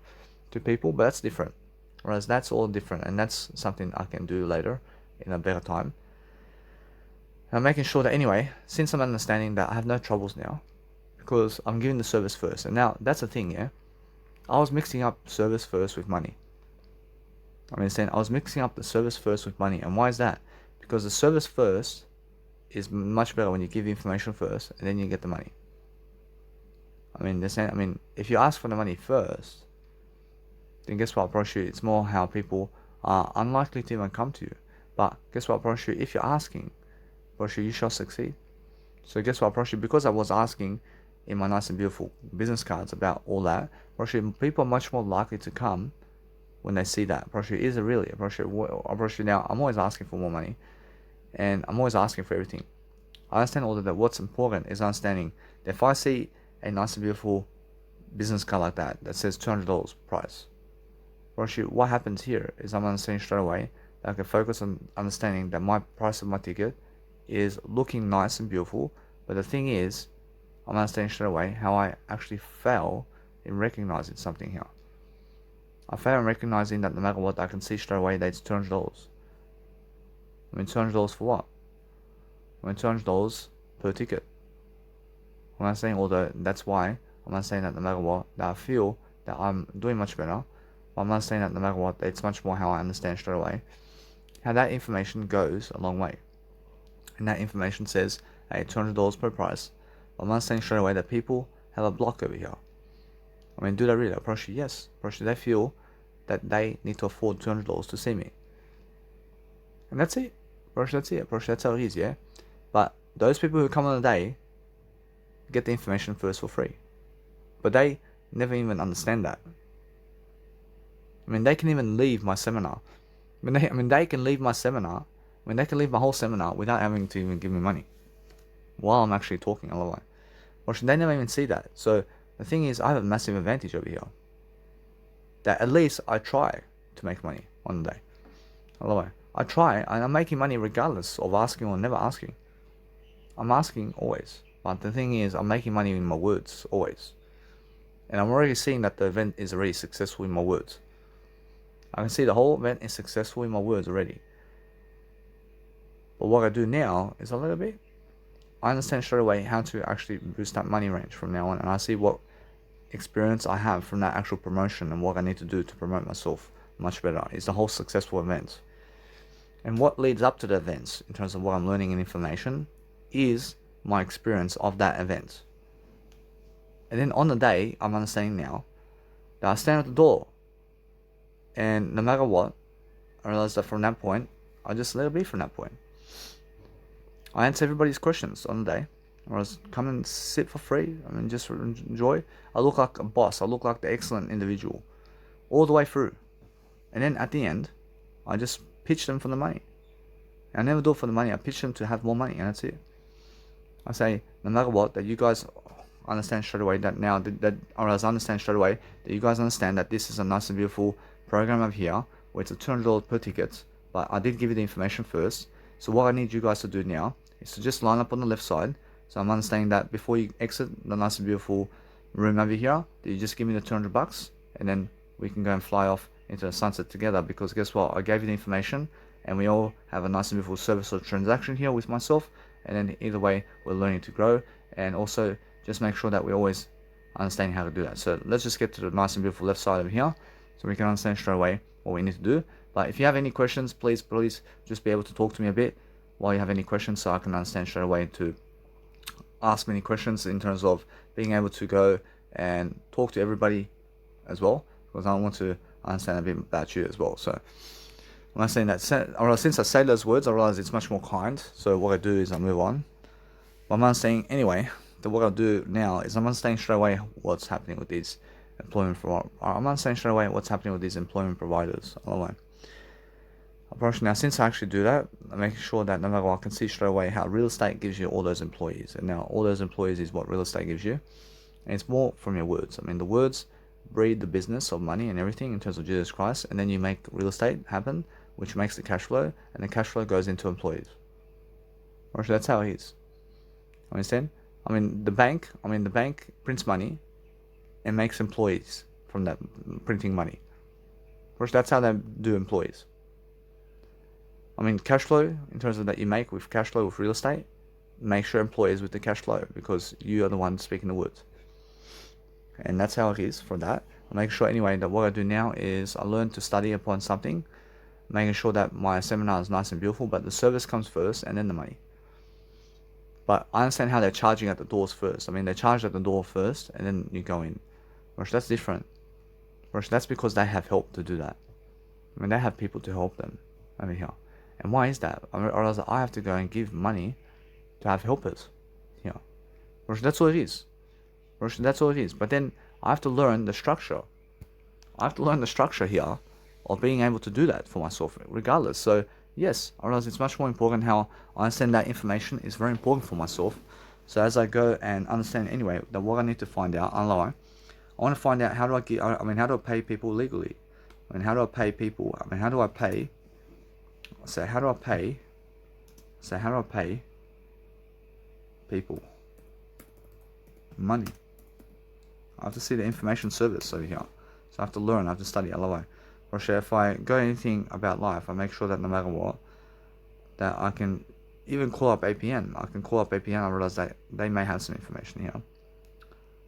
to people, but that's different. Whereas that's all different, and that's something I can do later in a better time. And I'm making sure that anyway, since I'm understanding that I have no troubles now, because I'm giving the service first. And now that's the thing, yeah. I was mixing up service first with money. I was mixing up the service first with money. And why is that? Because the service first is much better when you give information first and then you get the money. If you ask for the money first, then guess what, brochure? It's more how people are unlikely to even come to you. But guess what, brochure? If you're asking, brochure, you shall succeed. So guess what, brochure? Because I was asking in my nice and beautiful business cards about all that, brochure, people are much more likely to come when they see that. Brochure, is it really? Brochure, now I'm always asking for more money, and I'm always asking for everything. I understand all that. What's important is understanding that if I see a nice and beautiful business card like that says $200 price, brochure, what happens here is I'm understanding straight away that I can focus on understanding that my price of my ticket is looking nice and beautiful. But the thing is, I'm understanding straight away how I actually fail in recognizing something here. I fail in recognizing that no matter what, I can see straight away that it's $200. $200 for what? $200 per ticket. I'm not saying, although that's why I'm not saying that no matter what, that I feel that I'm doing much better. But I'm not saying that no matter what, it's much more how I understand straight away how that information goes a long way. And that information says, hey, $200 per price. But I'm not saying straight away that people have a block over here. Do they really? Brochure, yes. Brochure, they feel that they need to afford $200 to see me. And that's it. Brochure, that's it. Brochure, that's how it is, yeah? But those people who come on a day get the information first for free. But they never even understand that. They can even leave my seminar. They can leave my seminar. They can leave my whole seminar without having to even give me money while I'm actually talking a lot. Brochure, they never even see that. So the thing is, I have a massive advantage over here. That at least I try to make money one day. I try, and I'm making money regardless of asking or never asking. I'm asking always. But the thing is, I'm making money in my words always. And I'm already seeing that the event is already successful in my words. I can see the whole event is successful in my words already. But what I do now is a little bit, I understand straight away how to actually boost that money range from now on, and I see what experience I have from that actual promotion and what I need to do to promote myself much better. It's the whole successful event. And what leads up to the events in terms of what I'm learning and information is my experience of that event. And then on the day, I'm understanding now that I stand at the door, and no matter what, I realize that from that point, I just let it be from that point. I answer everybody's questions on the day. I was come and sit for free. Just enjoy. I look like a boss. I look like the excellent individual all the way through. And then at the end, I just pitch them for the money. And I never do it for the money. I pitch them to have more money, and that's it. I say, no matter what, that you guys understand straight away that now, or else understand straight away that you guys understand that this is a nice and beautiful program over here where it's a $200 per ticket. But I did give you the information first. So what I need you guys to do now is to just line up on the left side. So I'm understanding that before you exit the nice and beautiful room over here, that you just give me the $200. and then we can go and fly off into the sunset together, because guess what, I gave you the information and we all have a nice and beautiful service or transaction here with myself, and then either way we're learning to grow, and also just make sure that we always understand how to do that. So let's just get to the nice and beautiful left side over here so we can understand straight away what we need to do. But if you have any questions, please just be able to talk to me a bit while you have any questions, so I can understand straight away to ask many questions in terms of being able to go and talk to everybody as well, because I want to understand a bit about you as well. So when I'm saying that, since I say those words, I realize it's much more kind. So what I do is I move on. But I'm understanding anyway that what I'll do now is I'm understanding straight away what's happening with these employment providers. I'm understanding straight away what's happening with these employment providers. Now, since I actually do that, I'm making sure that no matter what, I can see straight away how real estate gives you all those employees. And now all those employees is what real estate gives you. And it's more from your words. I mean, the words breed the business of money and everything in terms of Jesus Christ. And then you make real estate happen, which makes the cash flow. And the cash flow goes into employees. That's how it is. Understand? The bank prints money and makes employees from that printing money. That's how they do employees. Cash flow, in terms of that you make with cash flow with real estate, make sure employees with the cash flow, because you are the one speaking the words. And that's how it is for that. I make sure anyway that what I do now is I learn to study upon something, making sure that my seminar is nice and beautiful, but the service comes first and then the money. But I understand how they're charging at the doors first. They charge at the door first and then you go in. That's different. That's because they have help to do that. They have people to help them over here. And why is that? Or else I have to go and give money to have helpers here. That's all it is. That's all it is. But then I have to learn the structure. I have to learn the structure here of being able to do that for myself, regardless. So yes, I realize it's much more important how I understand that information is very important for myself. So as I go and understand anyway that what I need to find out online, I want to find out how do I pay people legally? How do I pay people? How do I pay people money? I have to see the information service over here. So I have to learn, I have to study otherwise. Or if I go anything about life, I make sure that no matter what, that I can even call up APN. I realize that they may have some information here.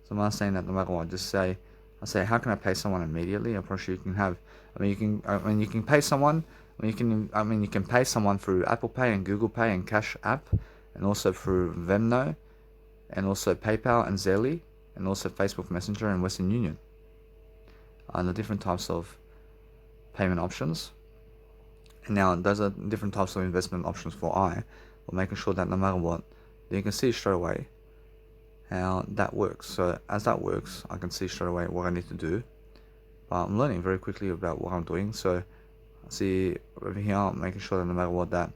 So I'm not saying that no matter what, I say, how can I pay someone immediately? I'm pretty sure you can have, you can pay someone, you can pay someone through Apple Pay and Google Pay and Cash App, and also through Venmo, and also PayPal and Zelle, and also Facebook Messenger and Western Union. And the different types of payment options. And now those are different types of investment options for but making sure that no matter what, you can see straight away how that works. So as that works, I can see straight away what I need to do. But I'm learning very quickly about what I'm doing. So I see over here, I'm making sure that no matter what that,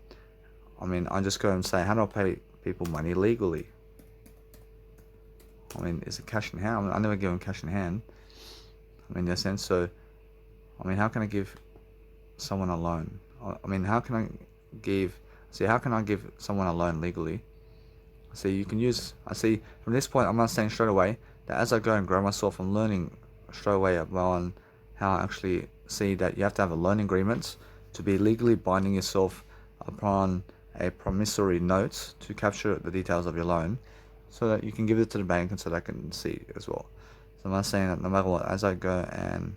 I just go and say, how do I pay people money legally? Is it cash in hand? I never give them cash in hand. In that sense, so how can I give someone a loan? How can I give someone a loan legally? I see from this point, I'm understanding straight away that as I go and grow myself, I'm learning straight away about how I actually see that you have to have a loan agreement to be legally binding yourself upon a promissory note to capture the details of your loan, so that you can give it to the bank and so they can see as well. So I'm not saying that no matter what, as I go and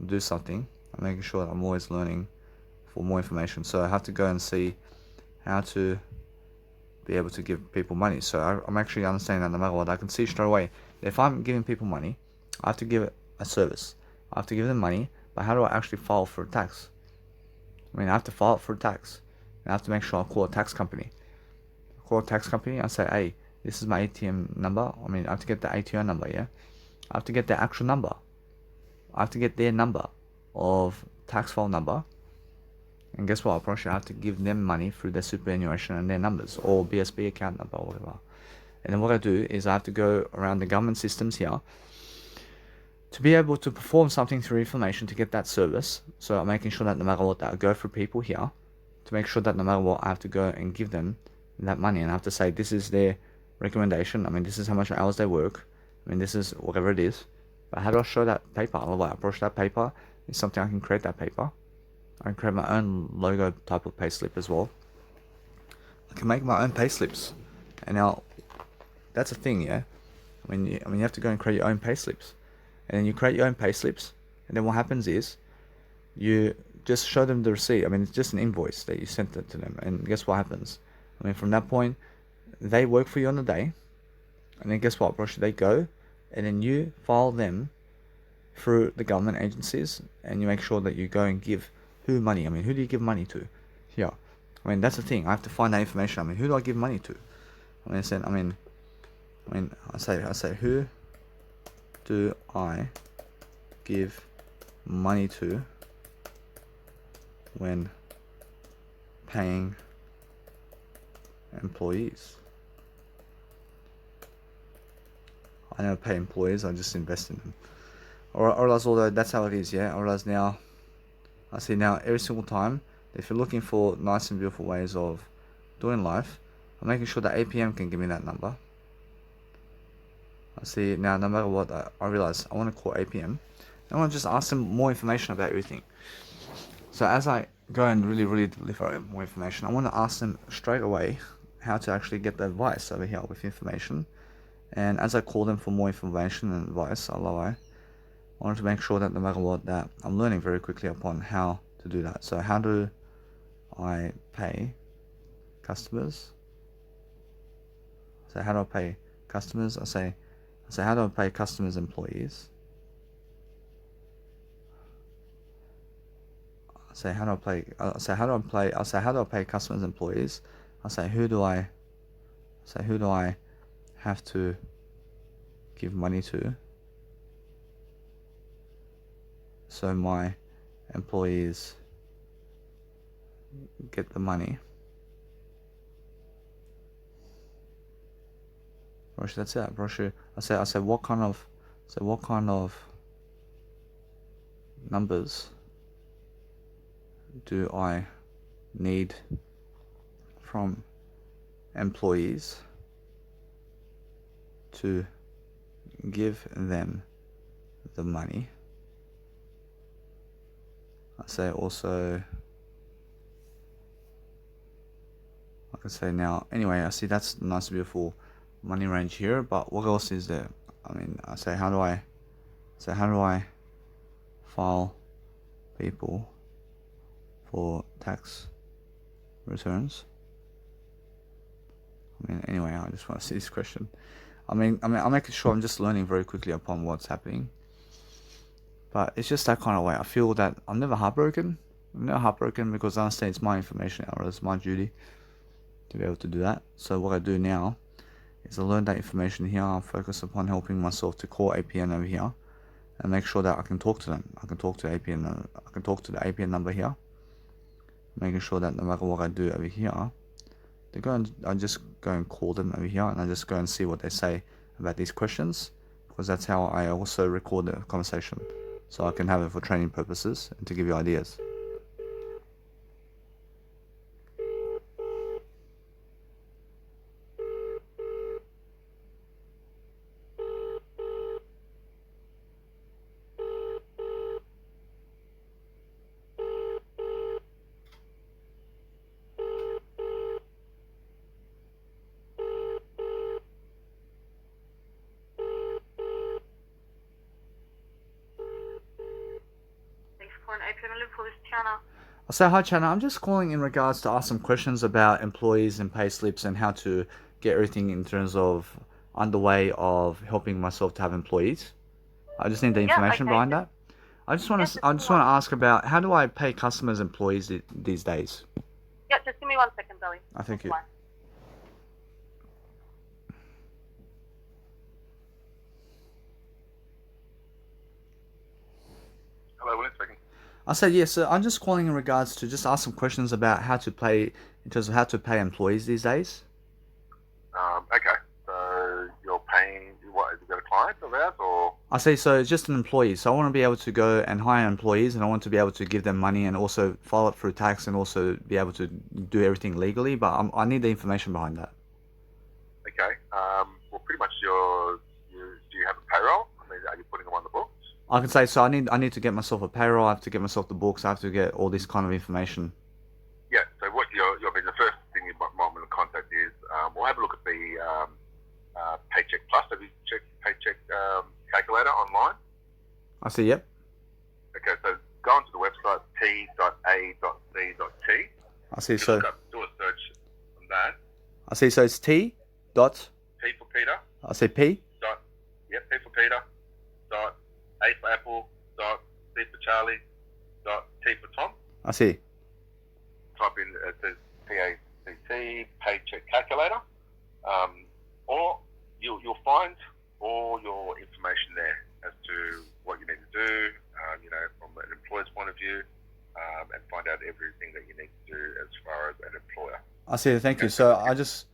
do something, I'm making sure that I'm always learning for more information. So I have to go and see how to be able to give people money. So I'm actually understanding that no matter what, I can see straight away that if I'm giving people money, I have to give it a service. I have to give them money, but how do I actually file for tax? I have to file for tax. And I have to make sure I call a tax company. I say, hey, this is my ATM number. I have to get the ATO number, yeah? I have to get the actual number. I have to get their number of tax file number. And guess what? I have to give them money through their superannuation and their numbers, or BSB account number, or whatever. And then what I do is I have to go around the government systems here to be able to perform something through information to get that service. So I'm making sure that no matter what, that I go through people here to make sure that no matter what, I have to go and give them that money. And I have to say, this is their recommendation. This is how much hours they work. This is whatever it is. But how do I show that paper? I approach that paper is something I can create that paper. I can create my own logo type of payslip as well. I can make my own payslips, and now that's a thing, yeah. You have to go and create your own payslips, and then you create your own payslips, and then what happens is you just show them the receipt. It's just an invoice that you sent it to them, and guess what happens? From that point, they work for you on the day, and then guess what, bro? They go, and then you file them through the government agencies, and you make sure that you go and give who money. Who do you give money to? Yeah, that's the thing. I have to find that information. Who do I give money to? I say, who do I give money to when paying employees? I never pay employees, I just invest in them. Or else, although that's how it is, yeah. Or else now, I see now every single time, if you're looking for nice and beautiful ways of doing life, I'm making sure that APM can give me that number. I see now, no matter what, I realize I want to call APM. I want to just ask them more information about everything. So as I go and really deliver more information, I want to ask them straight away how to actually get the advice over here with information. And as I call them for more information and advice, I wanted to make sure that no matter what, that I'm learning very quickly upon how to do that. So how do I pay customers? So how do I pay customers? I say how do I pay customers' employees? I say how do I pay customers' employees? I say who do I have to give money to so my employees get the money? Brosh, that's it. Brosh, I say what kind of numbers do I need from employees to give them the money? I say also, like I say now, anyway, I see that's nice beautiful money range here, but what else is there? I say how do I file people for tax returns? Anyway, I just want to see this question. I'm making sure I'm just learning very quickly upon what's happening. But it's just that kind of way. I feel that I'm never heartbroken. Because I understand it's my information, or it's my duty to be able to do that. So what I do now is I learn that information here. I focus upon helping myself to call APN over here and make sure that I can talk to them. I can talk to APN. I can talk to the APN number here, making sure that no matter what I do over here, I just go and call them over here, and I just go and see what they say about these questions, because that's how I also record the conversation, so I can have it for training purposes and to give you ideas. I say, hi Chana, I'm just calling in regards to ask some questions about employees and pay slips and how to get everything in terms of underway of helping myself to have employees. I just need the information behind that. I just want to ask about how do I pay customers employees these days? Yeah, just give me 1 second, Billy. I thank you. Hello, William speaking. I said yes, sir. I'm just calling in regards to just ask some questions about how to pay, in terms of how to pay employees these days. Okay, so you're paying, what, have you got a client of ours, or? I say, so it's just an employee. So I want to be able to go and hire employees, and I want to be able to give them money and also file it through tax and also be able to do everything legally, but I need the information behind that. Okay, well, pretty much do you have a payroll? Are you putting them on the books? I can say, so I need to get myself a payroll, I have to get myself the books, I have to get all this kind of information. Yeah. So what the first thing you might want to contact is we'll have a look at the Paycheck Plus. Have you checked Paycheck calculator online? I see, yep. Okay, so go onto the website t.a.c.t. I see, so Do a search on that. I see, so it's T dot, P for Peter. I see P, Dot. Yep. P for Peter. Dot. A for Apple. Dot. C for Charlie. Dot. T for Tom. I see. Type in it says PACT Paycheck Calculator, or you'll find all your information there as to what you need to do, from an employer's point of view, and find out everything that you need to do as far as an employer. I see, thank you. So I just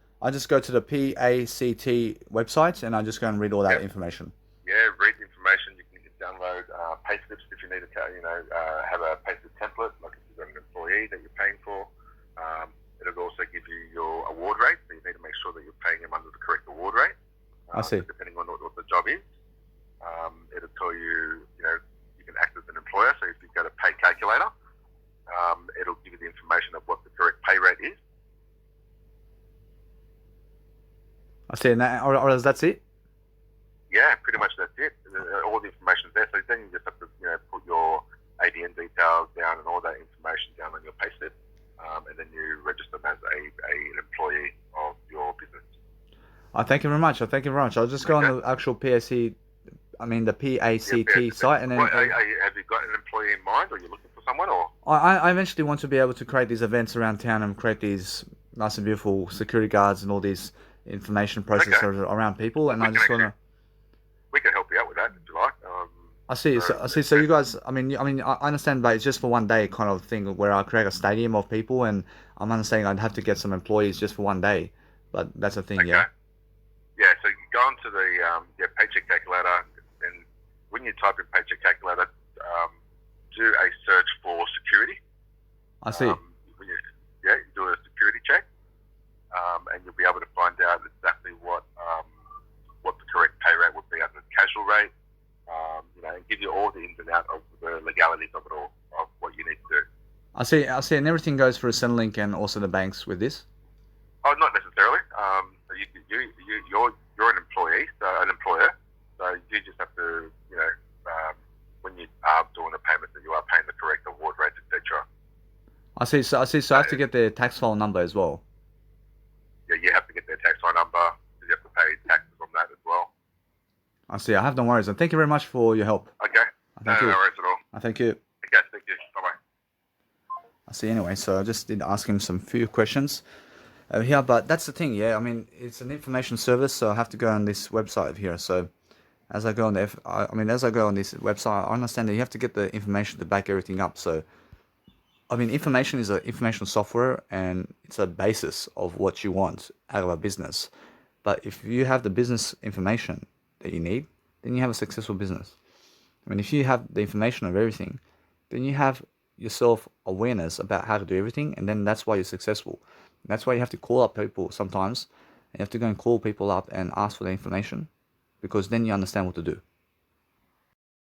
go to the PACT website and I just go and read all that information. Yeah, read the information. You can download Payslips if you need to, have a Payslip template, like if you've got an employee that you're paying for. It'll also give you your award rate, so you need to make sure that you're paying them under the correct award rate. I see. Depending on what the job is. It'll tell you, you can act as an employer. So if you go to Pay Calculator, it'll give you the information of what the correct pay rate is. I see, and or that's it? Yeah, pretty much that's it. All the information's there. So then you just have to, put your ADN details down and all that information down on your payslip, and then you register them as an employee of your business. Thank you very much. I'll just go on the actual the PACT site, and then Have you got an employee in mind, or are you looking for someone, or? I eventually want to be able to create these events around town and create these nice and beautiful security guards and all these information processes around people, and I just want to. We can help you out with that if you like. I see. So you guys, I understand, but it's just for one day kind of thing where I create a stadium of people, and I'm understanding I'd have to get some employees just for one day, but that's a thing, okay. yeah. Yeah. So you go onto the Paycheck Calculator, and when you type in Paycheck Calculator, do a search for security. I see. You do a security check, and you'll be able to find out exactly what the correct pay rate would be under the casual rate. And give you all the ins and outs of the legalities of it all, of what you need to do. I see, and everything goes through Centrelink and also the banks with this? Oh, not necessarily. You're an employee, so an employer, so you just have to, when you are doing the payments, that you are paying the correct award rates, etc. I see, so I have to get the tax file number as well? Yeah, you have to get their tax file number, you have to pay taxes on that as well. I see, I have no worries, and thank you very much for your help. Okay. Thank you. No worries at all. Thank you. Okay, thank you. Bye-bye. I see, anyway, so I just did ask him some few questions over here, but that's the thing, yeah, it's an information service, so I have to go on this website over here. So as I go on this website, I understand that you have to get the information to back everything up. So information is an information software, and it's a basis of what you want out of a business. But if you have the business information that you need, then you have a successful business. If you have the information of everything, then you have yourself awareness about how to do everything, and then that's why you're successful. That's why you have to call up people sometimes. You have to go and call people up and ask for the information, because then you understand what to do.